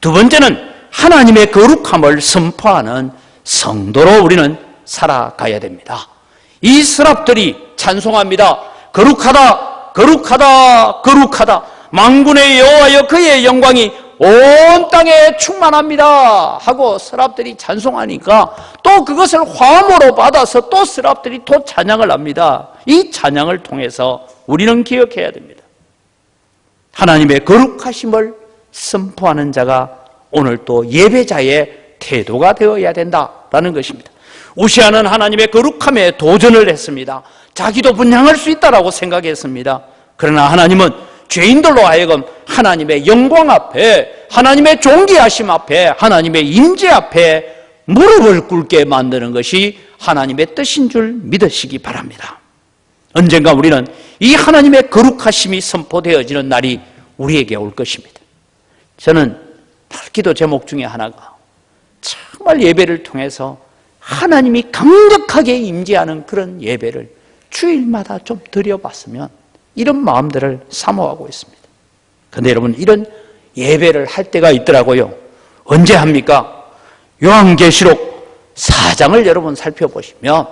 Speaker 1: 두 번째는 하나님의 거룩함을 선포하는 성도로 우리는 살아가야 됩니다. 이 스랍들이 찬송합니다. 거룩하다, 거룩하다, 거룩하다. 만군의 여호와여 그의 영광이 온 땅에 충만합니다 하고 스랍들이 찬송하니까 또 그것을 화음으로 받아서 또 스랍들이 또 찬양을 합니다. 이 찬양을 통해서 우리는 기억해야 됩니다. 하나님의 거룩하심을 선포하는 자가 오늘 또 예배자의 태도가 되어야 된다라는 것입니다. 우시아는 하나님의 거룩함에 도전을 했습니다. 자기도 분향할 수 있다라고 생각했습니다. 그러나 하나님은 죄인들로 하여금 하나님의 영광 앞에, 하나님의 존귀하심 앞에, 하나님의 임재 앞에 무릎을 꿇게 만드는 것이 하나님의 뜻인 줄 믿으시기 바랍니다. 언젠가 우리는 이 하나님의 거룩하심이 선포되어지는 날이 우리에게 올 것입니다. 저는 기도 제목 중에 하나가 정말 예배를 통해서 하나님이 강력하게 임재하는 그런 예배를 주일마다 좀 드려봤으면 이런 마음들을 사모하고 있습니다. 그런데 여러분 이런 예배를 할 때가 있더라고요. 언제 합니까? 요한계시록 4장을 여러분 살펴보시면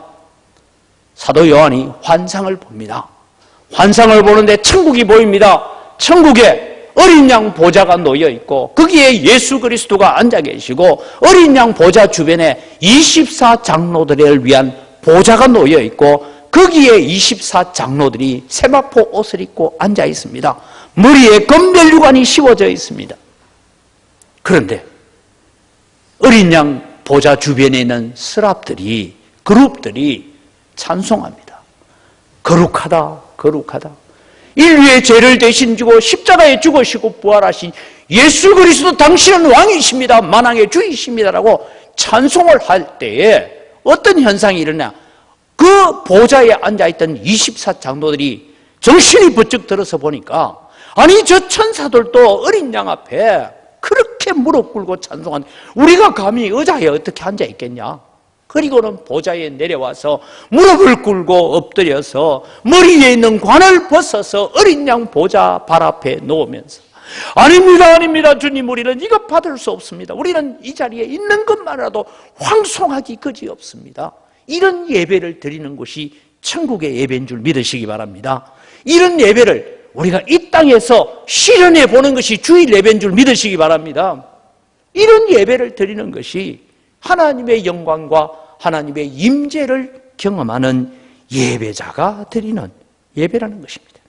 Speaker 1: 사도 요한이 환상을 봅니다. 환상을 보는데 천국이 보입니다. 천국에 어린 양 보좌가 놓여 있고 거기에 예수 그리스도가 앉아 계시고 어린 양 보좌 주변에 24장로들을 위한 보좌가 놓여 있고 거기에 24장로들이 세마포 옷을 입고 앉아 있습니다. 머리에 검별유관이 씌워져 있습니다. 그런데 어린 양 보좌 주변에 있는 스랍들이, 그룹들이 찬송합니다. 거룩하다, 거룩하다. 인류의 죄를 대신 지고 십자가에 죽으시고 부활하신 예수 그리스도 당신은 왕이십니다. 만왕의 주이십니다라고 찬송을 할 때에 어떤 현상이 일어나? 그 보좌에 앉아있던 24장로들이 정신이 번쩍 들어서 보니까 아니 저 천사들도 어린 양 앞에 그렇게 무릎 꿇고 찬송한 우리가 감히 의자에 어떻게 앉아있겠냐? 그리고는 보좌에 내려와서 무릎을 꿇고 엎드려서 머리에 있는 관을 벗어서 어린 양 보좌 발 앞에 놓으면서 아닙니다, 아닙니다 주님, 우리는 이것 받을 수 없습니다. 우리는 이 자리에 있는 것만으로도 황송하기 그지없습니다. 이런 예배를 드리는 곳이 천국의 예배인 줄 믿으시기 바랍니다. 이런 예배를 우리가 이 땅에서 실현해 보는 것이 주일 예배인 줄 믿으시기 바랍니다. 이런 예배를 드리는 것이 하나님의 영광과 하나님의 임재를 경험하는 예배자가 드리는 예배라는 것입니다.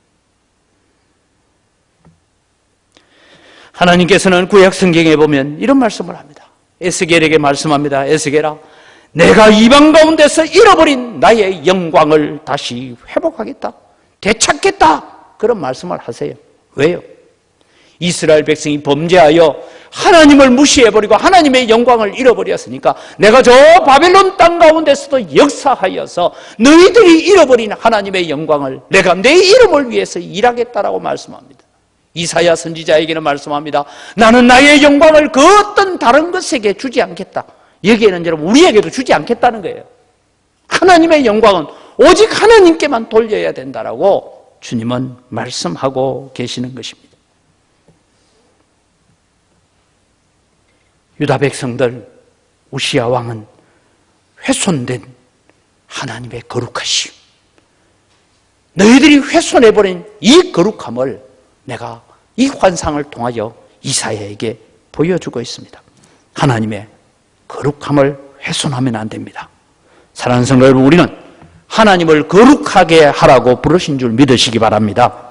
Speaker 1: 하나님께서는 구약 성경에 보면 이런 말씀을 합니다. 에스겔에게 말씀합니다. 에스겔아, 내가 이방 가운데서 잃어버린 나의 영광을 다시 회복하겠다, 되찾겠다, 그런 말씀을 하세요. 왜요? 이스라엘 백성이 범죄하여 하나님을 무시해버리고 하나님의 영광을 잃어버렸으니까 내가 저 바벨론 땅 가운데서도 역사하여서 너희들이 잃어버린 하나님의 영광을 내가 내 이름을 위해서 일하겠다라고 말씀합니다. 이사야 선지자에게는 말씀합니다. 나는 나의 영광을 그 어떤 다른 것에게 주지 않겠다. 여기에는 여러분 우리에게도 주지 않겠다는 거예요. 하나님의 영광은 오직 하나님께만 돌려야 된다라고 주님은 말씀하고 계시는 것입니다. 유다 백성들, 우시야 왕은 훼손된 하나님의 거룩하심, 너희들이 훼손해버린 이 거룩함을 내가 이 환상을 통하여 이사야에게 보여주고 있습니다. 하나님의 거룩함을 훼손하면 안 됩니다. 사랑하는 성도 여러분, 우리는 하나님을 거룩하게 하라고 부르신 줄 믿으시기 바랍니다.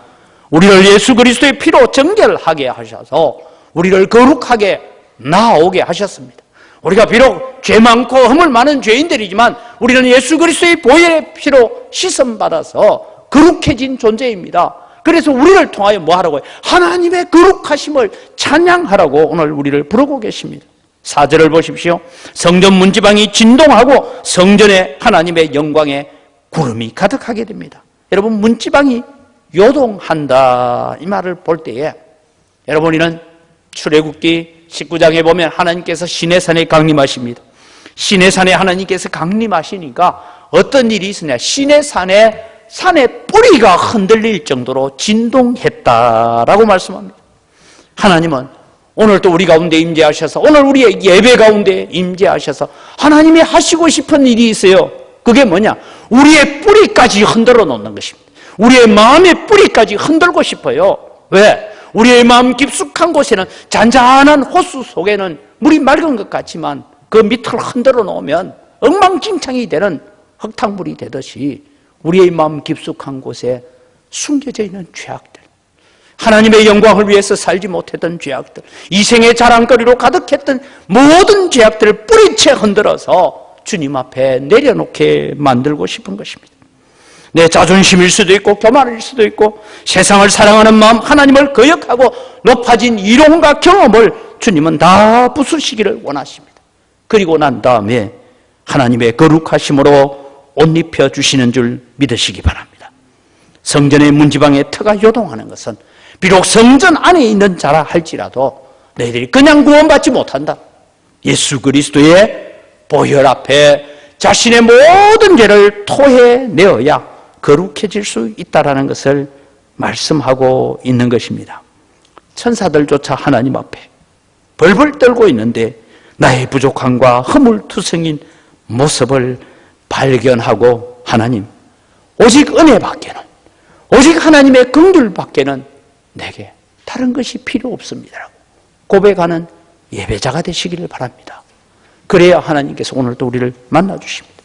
Speaker 1: 우리를 예수 그리스도의 피로 정결하게 하셔서 우리를 거룩하게 나아오게 하셨습니다. 우리가 비록 죄 많고 허물 많은 죄인들이지만 우리는 예수 그리스도의 보혈의 피로 씻음받아서 거룩해진 존재입니다. 그래서 우리를 통하여 뭐 하라고요? 하나님의 거룩하심을 찬양하라고 오늘 우리를 부르고 계십니다. 4절을 보십시오. 성전 문지방이 진동하고 성전에 하나님의 영광의 구름이 가득하게 됩니다. 여러분, 문지방이 요동한다 이 말을 볼 때에 여러분, 우리는 출애굽기 19장에 보면 하나님께서 시내산에 강림하십니다. 시내산에 하나님께서 강림하시니까 어떤 일이 있으냐, 시내산에 산의 뿌리가 흔들릴 정도로 진동했다라고 말씀합니다. 하나님은 오늘 또 우리 가운데 임재하셔서, 오늘 우리의 예배 가운데 임재하셔서 하나님이 하시고 싶은 일이 있어요. 그게 뭐냐? 우리의 뿌리까지 흔들어 놓는 것입니다. 우리의 마음의 뿌리까지 흔들고 싶어요. 왜? 우리의 마음 깊숙한 곳에는 잔잔한 호수 속에는 물이 맑은 것 같지만 그 밑을 흔들어 놓으면 엉망진창이 되는 흙탕물이 되듯이 우리의 마음 깊숙한 곳에 숨겨져 있는 죄악들, 하나님의 영광을 위해서 살지 못했던 죄악들, 이생의 자랑거리로 가득했던 모든 죄악들을 뿌리채 흔들어서 주님 앞에 내려놓게 만들고 싶은 것입니다. 내 자존심일 수도 있고 교만일 수도 있고 세상을 사랑하는 마음, 하나님을 거역하고 높아진 이론과 경험을 주님은 다 부수시기를 원하십니다. 그리고 난 다음에 하나님의 거룩하심으로 옷 입혀주시는 줄 믿으시기 바랍니다. 성전의 문지방에 터가 요동하는 것은 비록 성전 안에 있는 자라 할지라도 너희들이 그냥 구원받지 못한다. 예수 그리스도의 보혈 앞에 자신의 모든 죄를 토해내어야 거룩해질 수 있다는 것을 말씀하고 있는 것입니다. 천사들조차 하나님 앞에 벌벌 떨고 있는데 나의 부족함과 허물투성인 모습을 발견하고 하나님, 오직 은혜밖에는, 오직 하나님의 긍휼밖에는 내게 다른 것이 필요 없습니다라고 고백하는 예배자가 되시기를 바랍니다. 그래야 하나님께서 오늘도 우리를 만나주십니다.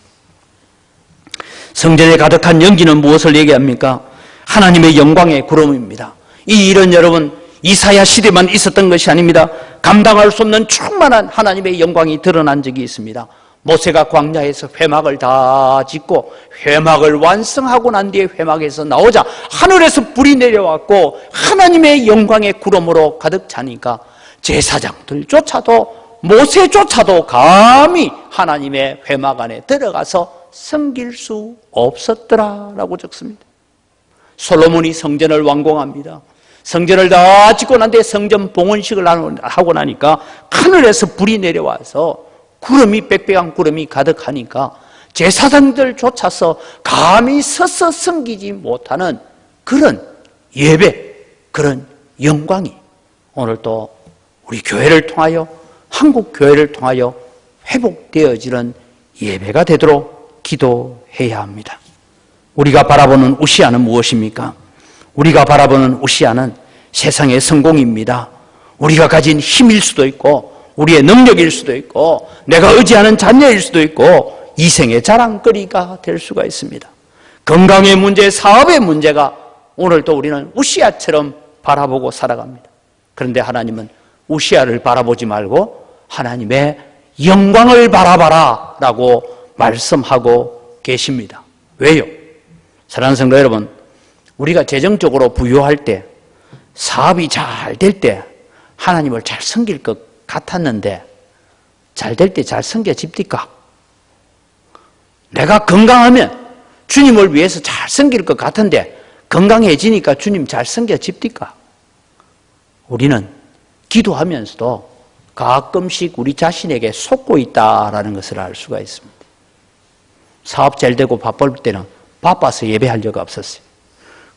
Speaker 1: 성전에 가득한 연기는 무엇을 얘기합니까? 하나님의 영광의 구름입니다. 이 일은 여러분 이사야 시대만 있었던 것이 아닙니다. 감당할 수 없는 충만한 하나님의 영광이 드러난 적이 있습니다. 모세가 광야에서 회막을 다 짓고 회막을 완성하고 난 뒤에 회막에서 나오자 하늘에서 불이 내려왔고 하나님의 영광의 구름으로 가득 차니까 제사장들조차도, 모세조차도 감히 하나님의 회막 안에 들어가서 섬길 수 없었더라라고 적습니다. 솔로몬이 성전을 완공합니다. 성전을 다 짓고 난 뒤에 성전 봉헌식을 하고 나니까 하늘에서 불이 내려와서 구름이, 빽빽한 구름이 가득하니까 제사장들조차서 감히 서서 섬기지 못하는 그런 예배, 그런 영광이 오늘 또 우리 교회를 통하여, 한국 교회를 통하여 회복되어지는 예배가 되도록 기도해야 합니다. 우리가 바라보는 우시아는 무엇입니까? 우리가 바라보는 우시아는 세상의 성공입니다. 우리가 가진 힘일 수도 있고 우리의 능력일 수도 있고 내가 의지하는 자녀일 수도 있고 이생의 자랑거리가 될 수가 있습니다. 건강의 문제, 사업의 문제가 오늘도 우리는 우시아처럼 바라보고 살아갑니다. 그런데 하나님은 우시아를 바라보지 말고 하나님의 영광을 바라봐라 라고 말씀하고 계십니다. 왜요? 사랑하는 성도 여러분, 우리가 재정적으로 부유할 때, 사업이 잘 될 때 하나님을 잘 섬길 것 같았는데 잘 될 때 잘 섬겨집니까? 내가 건강하면 주님을 위해서 잘 섬길 것 같은데 건강해지니까 주님 잘 섬겨집니까? 우리는 기도하면서도 가끔씩 우리 자신에게 속고 있다라는 것을 알 수가 있습니다. 사업 잘 되고 바쁠 때는 바빠서 예배할 리가 없었어요.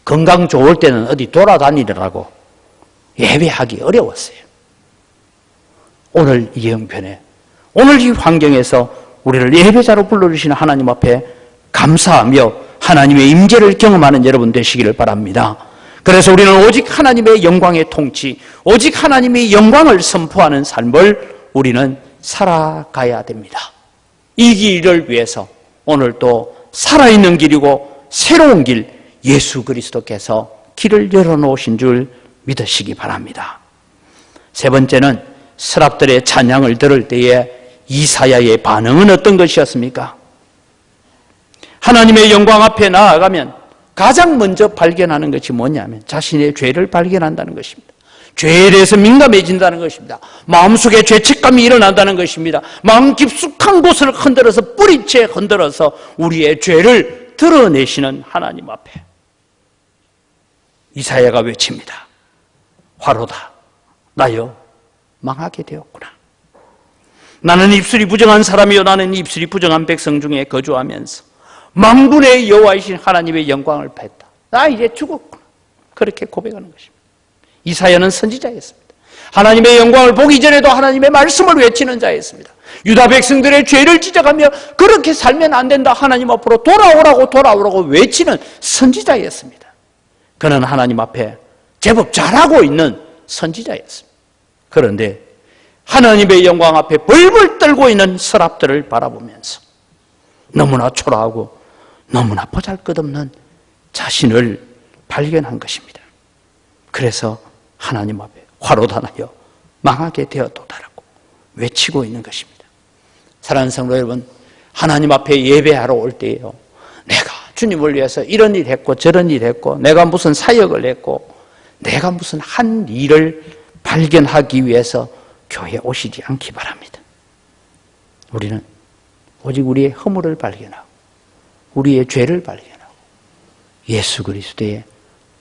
Speaker 1: 건강 좋을 때는 어디 돌아다니느라고 예배하기 어려웠어요. 오늘 이 형편에, 오늘 이 환경에서 우리를 예배자로 불러주시는 하나님 앞에 감사하며 하나님의 임재를 경험하는 여러분 되시기를 바랍니다. 그래서 우리는 오직 하나님의 영광의 통치, 오직 하나님의 영광을 선포하는 삶을 우리는 살아가야 됩니다. 이 길을 위해서 오늘 또 살아있는 길이고 새로운 길, 예수 그리스도께서 길을 열어놓으신 줄 믿으시기 바랍니다. 세 번째는 서랍들의 찬양을 들을 때에 이사야의 반응은 어떤 것이었습니까? 하나님의 영광 앞에 나아가면 가장 먼저 발견하는 것이 뭐냐면 자신의 죄를 발견한다는 것입니다. 죄에 대해서 민감해진다는 것입니다. 마음속에 죄책감이 일어난다는 것입니다. 마음 깊숙한 곳을 흔들어서 뿌리채 흔들어서 우리의 죄를 드러내시는 하나님 앞에 이사야가 외칩니다. 화로다 나여 망하게 되었구나. 나는 입술이 부정한 사람이요 나는 입술이 부정한 백성 중에 거주하면서 만군의 여호와이신 하나님의 영광을 뺐다. 나 이제 죽었구나. 그렇게 고백하는 것입니다. 이사야는 선지자였습니다. 하나님의 영광을 보기 전에도 하나님의 말씀을 외치는 자였습니다. 유다 백성들의 죄를 지적하며 그렇게 살면 안 된다. 하나님 앞으로 돌아오라고 외치는 선지자였습니다. 그는 하나님 앞에 제법 잘하고 있는 선지자였습니다. 그런데 하나님의 영광 앞에 벌벌 떨고 있는 서랍들을 바라보면서 너무나 초라하고 너무나 보잘것없는 자신을 발견한 것입니다. 그래서 하나님 앞에 화로다 나여 망하게 되었도다라고 외치고 있는 것입니다. 사랑하는 성도 여러분, 하나님 앞에 예배하러 올 때에요, 내가 주님을 위해서 이런 일 했고 저런 일 했고 내가 무슨 사역을 했고 내가 무슨 한 일을 발견하기 위해서 교회에 오시지 않기 바랍니다. 우리는 오직 우리의 허물을 발견하고 우리의 죄를 발견하고 예수 그리스도의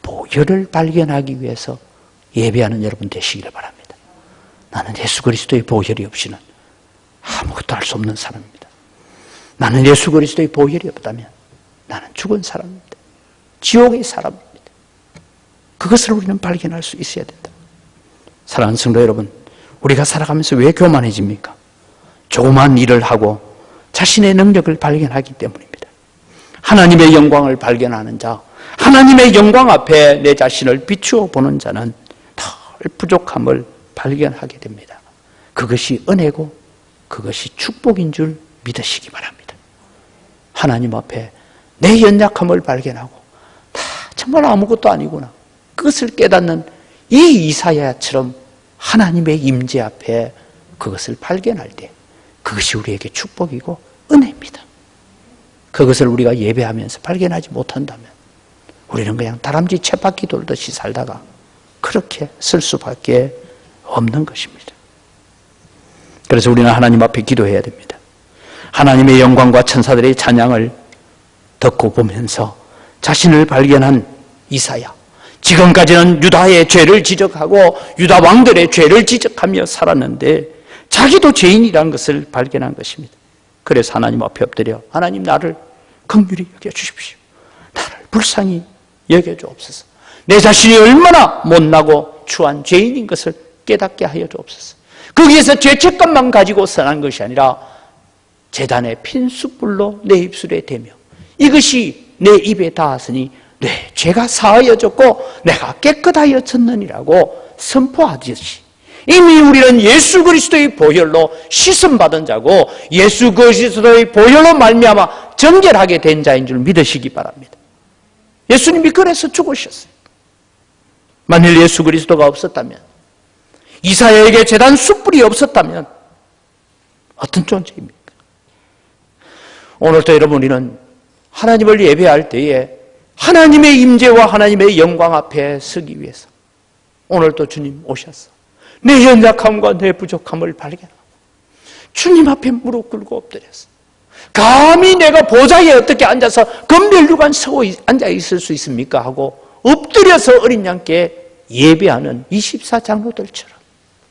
Speaker 1: 보혈을 발견하기 위해서 예배하는 여러분 되시기를 바랍니다. 나는 예수 그리스도의 보혈이 없이는 아무것도 할 수 없는 사람입니다. 나는 예수 그리스도의 보혈이 없다면 나는 죽은 사람입니다. 지옥의 사람입니다. 그것을 우리는 발견할 수 있어야 된다. 사랑하는 성도 여러분, 우리가 살아가면서 왜 교만해집니까? 조그만 일을 하고 자신의 능력을 발견하기 때문입니다. 하나님의 영광을 발견하는 자, 하나님의 영광 앞에 내 자신을 비추어 보는 자는 늘 부족함을 발견하게 됩니다. 그것이 은혜고 그것이 축복인 줄 믿으시기 바랍니다. 하나님 앞에 내 연약함을 발견하고 다 정말 아무것도 아니구나, 그것을 깨닫는 이 이사야처럼 하나님의 임재 앞에 그것을 발견할 때 그것이 우리에게 축복이고 은혜입니다. 그것을 우리가 예배하면서 발견하지 못한다면 우리는 그냥 다람쥐 쳇바퀴 돌듯이 살다가 그렇게 쓸 수밖에 없는 것입니다. 그래서 우리는 하나님 앞에 기도해야 됩니다. 하나님의 영광과 천사들의 찬양을 듣고 보면서 자신을 발견한 이사야, 지금까지는 유다의 죄를 지적하고 유다 왕들의 죄를 지적하며 살았는데 자기도 죄인이라는 것을 발견한 것입니다. 그래서 하나님 앞에 엎드려 하나님 나를 긍휼히 여겨주십시오. 나를 불쌍히 여겨주옵소서. 내 자신이 얼마나 못나고 추한 죄인인 것을 깨닫게 하여 주옵소서. 거기에서 죄책감만 가지고 선한 것이 아니라 제단의 핀숯불로 내 입술에 대며 이것이 내 입에 닿았으니 내 죄가 사하여졌고 내가 깨끗하여졌느니라고 선포하듯이 이미 우리는 예수 그리스도의 보혈로 씻음받은 자고 예수 그리스도의 보혈로 말미암아 정결하게 된 자인 줄 믿으시기 바랍니다. 예수님이 그래서 죽으셨어요. 만일 예수 그리스도가 없었다면, 이사야에게 제단 숯불이 없었다면 어떤 존재입니까? 오늘도 여러분, 우리는 하나님을 예배할 때에 하나님의 임재와 하나님의 영광 앞에 서기 위해서 오늘도 주님 오셨어. 내 연약함과 내 부족함을 발견하고 주님 앞에 무릎 꿇고 엎드렸어. 감히 내가 보좌에 어떻게 앉아서 금멸류관 서고 앉아 있을 수 있습니까? 하고 엎드려서 어린 양께 예배하는 24장로들처럼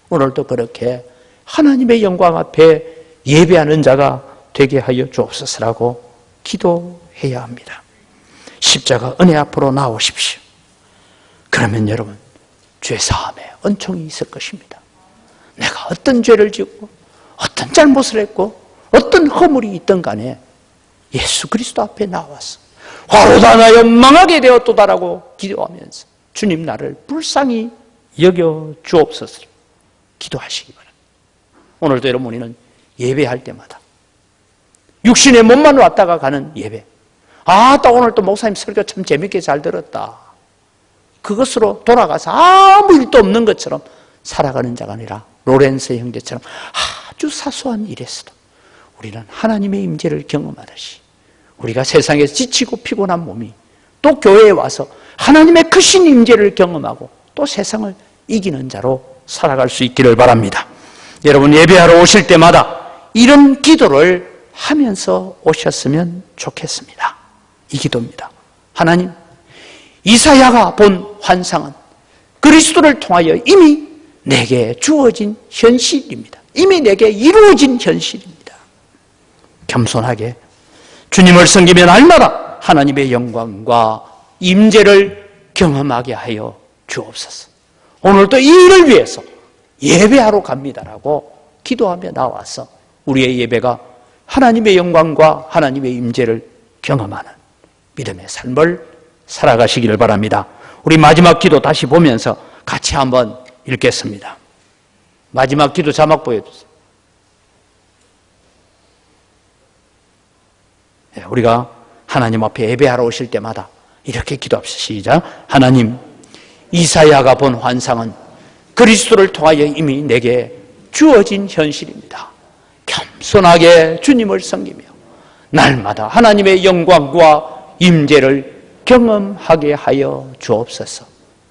Speaker 1: 오늘도 그렇게 하나님의 영광 앞에 예배하는 자가 되게 하여 주옵소서라고 기도해야 합니다. 십자가 은혜 앞으로 나오십시오. 그러면 여러분, 죄사함에 은총이 있을 것입니다. 내가 어떤 죄를 지고 어떤 잘못을 했고 어떤 허물이 있든 간에 예수 그리스도 앞에 나와서 화로다 나여 망하게 되었도다라고 기도하면서 주님 나를 불쌍히 여겨 주옵소서 기도하시기 바랍니다. 오늘도 여러분, 우리는 예배할 때마다 육신의 몸만 왔다가 가는 예배, 또 오늘 또 목사님 설교 참 재밌게 잘 들었다, 그것으로 돌아가서 아무 일도 없는 것처럼 살아가는 자가 아니라 로렌스 형제처럼 아주 사소한 일에서도 우리는 하나님의 임재를 경험하듯이 우리가 세상에서 지치고 피곤한 몸이 또 교회에 와서 하나님의 크신 임재를 경험하고 또 세상을 이기는 자로 살아갈 수 있기를 바랍니다. 여러분, 예배하러 오실 때마다 이런 기도를 하면서 오셨으면 좋겠습니다. 이 기도입니다. 하나님, 이사야가 본 환상은 그리스도를 통하여 이미 내게 주어진 현실입니다. 이미 내게 이루어진 현실입니다. 겸손하게 주님을 섬기며 날마다 하나님의 영광과 임재를 경험하게 하여 주옵소서. 오늘도 이 일을 위해서 예배하러 갑니다라고 기도하며 나와서 우리의 예배가 하나님의 영광과 하나님의 임재를 경험하는 믿음의 삶을 살아가시기를 바랍니다. 우리 마지막 기도 다시 보면서 같이 한번 읽겠습니다. 마지막 기도 자막 보여주세요. 우리가 하나님 앞에 예배하러 오실 때마다 이렇게 기도합시다. 시작. 하나님, 이사야가 본 환상은 그리스도를 통하여 이미 내게 주어진 현실입니다. 겸손하게 주님을 섬기며 날마다 하나님의 영광과 임재를 경험하게 하여 주옵소서.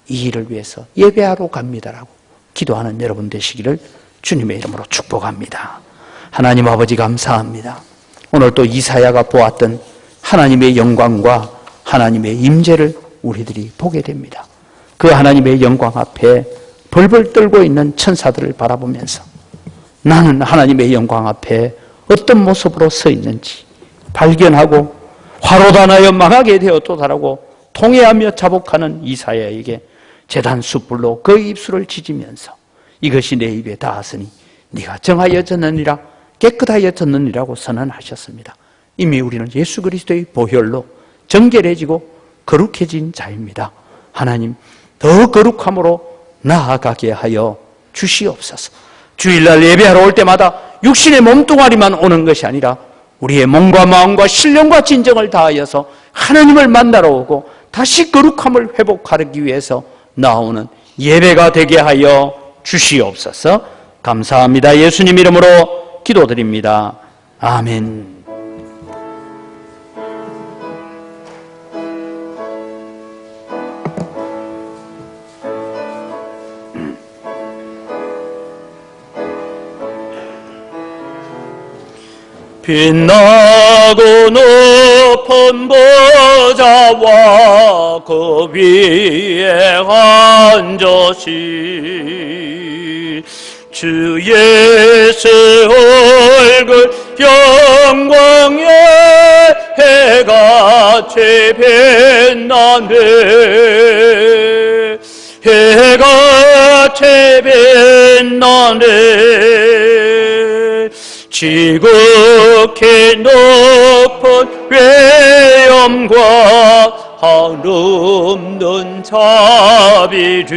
Speaker 1: 이 일을 위해서 예배하러 갑니다라고 기도하는 여러분 되시기를 주님의 이름으로 축복합니다. 하나님 아버지, 감사합니다. 오늘 또 이사야가 보았던 하나님의 영광과 하나님의 임재를 우리들이 보게 됩니다. 그 하나님의 영광 앞에 벌벌 떨고 있는 천사들을 바라보면서 나는 하나님의 영광 앞에 어떤 모습으로 서 있는지 발견하고 화로다 나여 망하게 되었도다라고 통회하며 자복하는 이사야에게 제단 숯불로 그 입술을 찢으면서 이것이 내 입에 닿았으니 네가 정하여졌느니라, 깨끗하여졌느니라고 선언하셨습니다. 이미 우리는 예수 그리스도의 보혈로 정결해지고 거룩해진 자입니다. 하나님, 더 거룩함으로 나아가게 하여 주시옵소서. 주일날 예배하러 올 때마다 육신의 몸뚱아리만 오는 것이 아니라 우리의 몸과 마음과 신령과 진정을 다하여서 하나님을 만나러 오고 다시 거룩함을 회복하기 위해서 나오는 예배가 되게 하여 주시옵소서. 감사합니다. 예수님 이름으로 기도드립니다. 아멘. 빛나고 높은 보좌와 그 위에 앉으신 주 예수 얼굴 영광의 해같이 빛나네, 해같이 빛나네. 지극히 높은 외엄과 한없는 자비를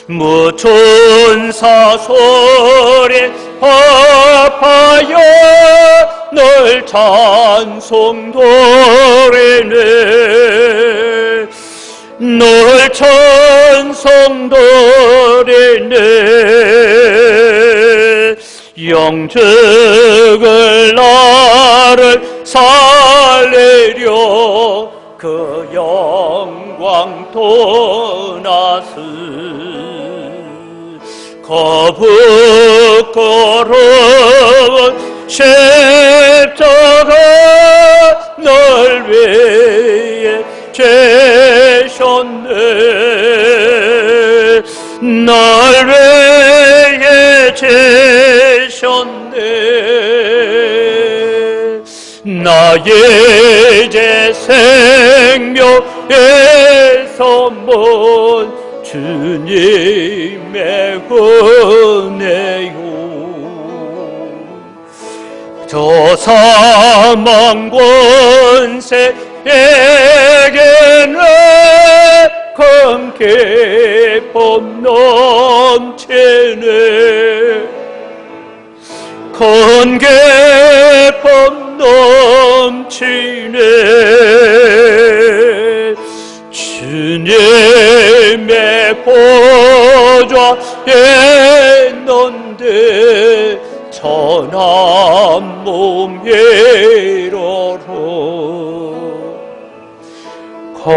Speaker 1: 무천사 소리 합하여 널 찬송도리네, 널 찬송도리네. 영적을 나를 살리려 그 영광 떠나스 거북거러운 십자가 널 위해 제셨네 날 위해 제셨네 나의 이제 생명에서 먼 주님의 은혜요 저 사망 권세에게는 큰 기쁨 넘치네 큰 기쁨 넘치네 주님의 보좌에 있는데 천한 몸 이로로 그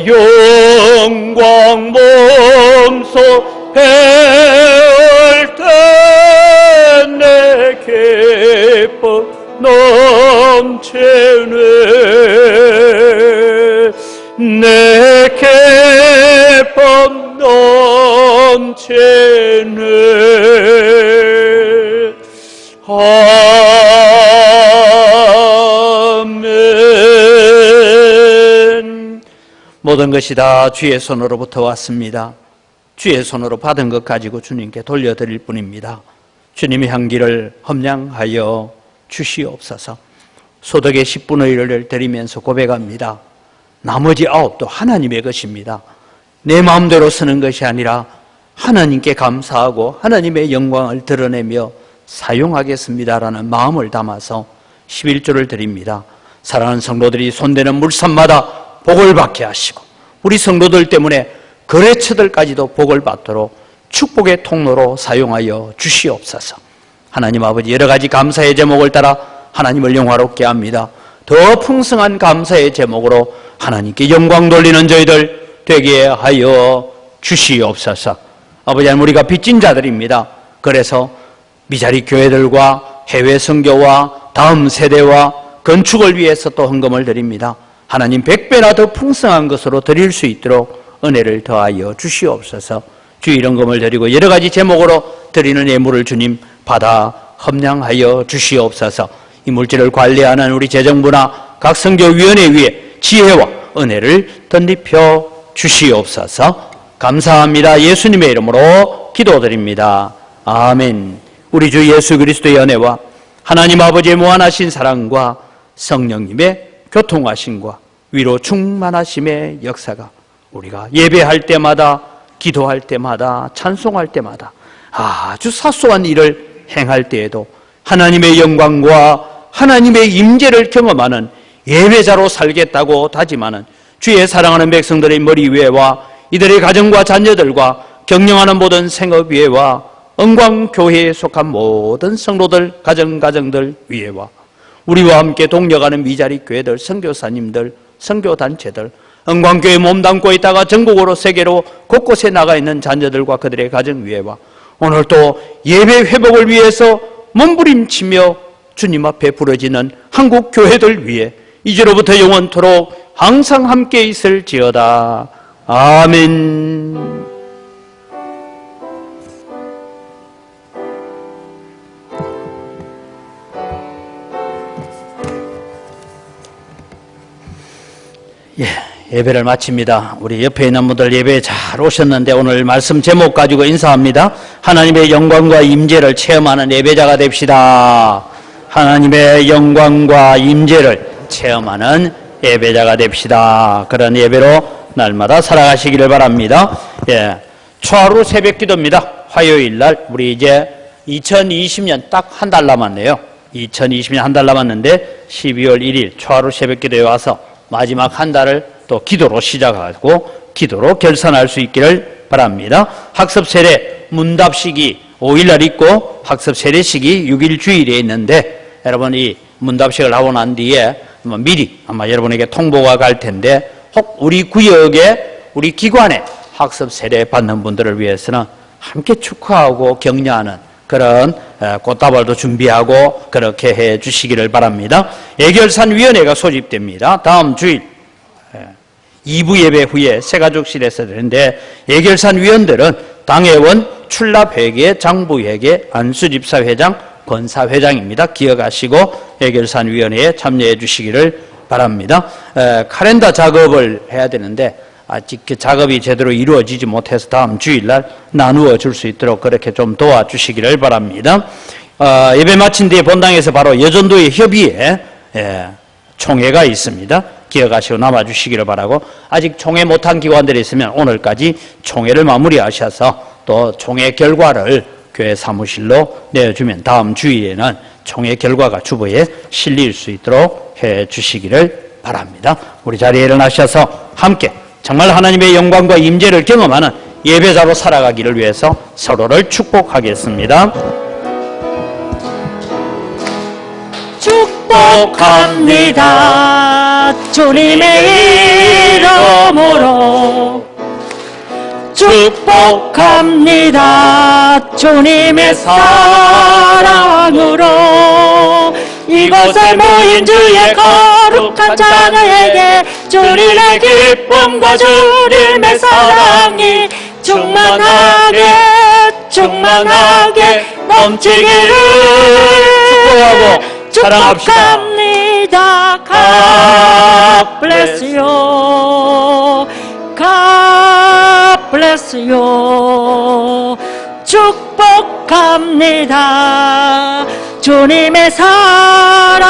Speaker 1: 영광 몸소 배울 때 내 기쁨 넘치네 내 기쁨 넘치네 아멘. 모든 것이 다 주의 손으로부터 왔습니다. 주의 손으로 받은 것 가지고 주님께 돌려드릴 뿐입니다. 주님의 향기를 험량하여 주시옵소서. 소득의 10분의 1을 드리면서 고백합니다. 나머지 9도 하나님의 것입니다. 내 마음대로 쓰는 것이 아니라 하나님께 감사하고 하나님의 영광을 드러내며 사용하겠습니다라는 마음을 담아서 11조를 드립니다. 사랑하는 성도들이 손대는 물산마다 복을 받게 하시고 우리 성도들 때문에 거래처들까지도 복을 받도록 축복의 통로로 사용하여 주시옵소서. 하나님 아버지 여러 가지 감사의 제목을 따라 하나님을 영화롭게 합니다. 더 풍성한 감사의 제목으로 하나님께 영광 돌리는 저희들 되게 하여 주시옵소서. 아버지 하나님 우리가 빚진 자들입니다. 그래서 미자리 교회들과 해외 선교와 다음 세대와 건축을 위해서 또 헌금을 드립니다. 하나님 100배나 더 풍성한 것으로 드릴 수 있도록 은혜를 더하여 주시옵소서. 주 이런금을 드리고 여러 가지 제목으로 드리는 예물을 주님 받아 험량하여 주시옵소서. 이 물질을 관리하는 우리 재정부나 각 선교위원회 위에 지혜와 은혜를 덧입혀 주시옵소서. 감사합니다. 예수님의 이름으로 기도드립니다. 아멘. 우리 주 예수 그리스도의 은혜와 하나님 아버지의 무한하신 사랑과 성령님의 교통하심과 위로 충만하심의 역사가 우리가 예배할 때마다 기도할 때마다 찬송할 때마다 아주 사소한 일을 행할 때에도 하나님의 영광과 하나님의 임재를 경험하는 예배자로 살겠다고 다짐하는 주의 사랑하는 백성들의 머리 위에와 이들의 가정과 자녀들과 경영하는 모든 생업 위에와 은광교회에 속한 모든 성도들, 가정들 위에와 우리와 함께 동력하는 미자리 교회들, 선교사님들, 선교단체들, 은광교회 몸담고 있다가 전국으로 세계로 곳곳에 나가 있는 자녀들과 그들의 가정 위에와 오늘 또 예배 회복을 위해서 몸부림치며 주님 앞에 부러지는 한국 교회들 위에 이제로부터 영원토록 항상 함께 있을지어다. 아멘. 예배를 마칩니다. 우리 옆에 있는 분들 예배 잘 오셨는데 오늘 말씀 제목 가지고 인사합니다. 하나님의 영광과 임재를 체험하는 예배자가 됩시다. 하나님의 영광과 임재를 체험하는 예배자가 됩시다. 그런 예배로 날마다 살아가시기를 바랍니다. 초하루 새벽 기도입니다. 화요일 날 우리 이제 2020년 딱 한 달 남았네요. 2020년 한 달 남았는데 12월 1일 초하루 새벽 기도에 와서 마지막 한 달을 또 기도로 시작하고 기도로 결산할 수 있기를 바랍니다. 학습 세례 문답식이 5일날 있고 학습 세례식이 6일 주일에 있는데 여러분 이 문답식을 하고 난 뒤에 미리 아마 여러분에게 통보가 갈 텐데 혹 우리 구역에 우리 기관에 학습 세례 받는 분들을 위해서는 함께 축하하고 격려하는 그런 꽃다발도 준비하고 그렇게 해 주시기를 바랍니다. 예결산위원회가 소집됩니다. 다음 주일 2부 예배 후에 새가족실에서 되는데 예결산위원들은 당회원, 출납회계, 장부회계, 안수집사회장, 권사회장입니다. 기억하시고 예결산위원회에 참여해 주시기를 바랍니다. 카렌더 작업을 해야 되는데 아직 그 작업이 제대로 이루어지지 못해서 다음 주일날 나누어 줄 수 있도록 그렇게 좀 도와주시기를 바랍니다. 예배 마친 뒤에 본당에서 바로 여전도의 협의회 총회가 있습니다. 기억하시고 남아주시기를 바라고 아직 총회 못한 기관들이 있으면 오늘까지 총회를 마무리하셔서 또 총회 결과를 교회 사무실로 내어주면 다음 주일에는 총회 결과가 주보에 실릴 수 있도록 해주시기를 바랍니다. 우리 자리에 일어나셔서 함께 정말 하나님의 영광과 임재를 경험하는 예배자로 살아가기를 위해서 서로를 축복하겠습니다.
Speaker 3: 축복합니다. 주님의 이름으로 축복합니다. 주님의 사랑으로 이곳에 모인 주의 거룩한 자녀에게 주님의 기쁨과 주님의 사랑이 충만하게 넘치기를
Speaker 1: 축복하고 사랑합시다.
Speaker 3: 축복합니다. God bless you. God bless you. 축복합니다. 주님의 사랑으로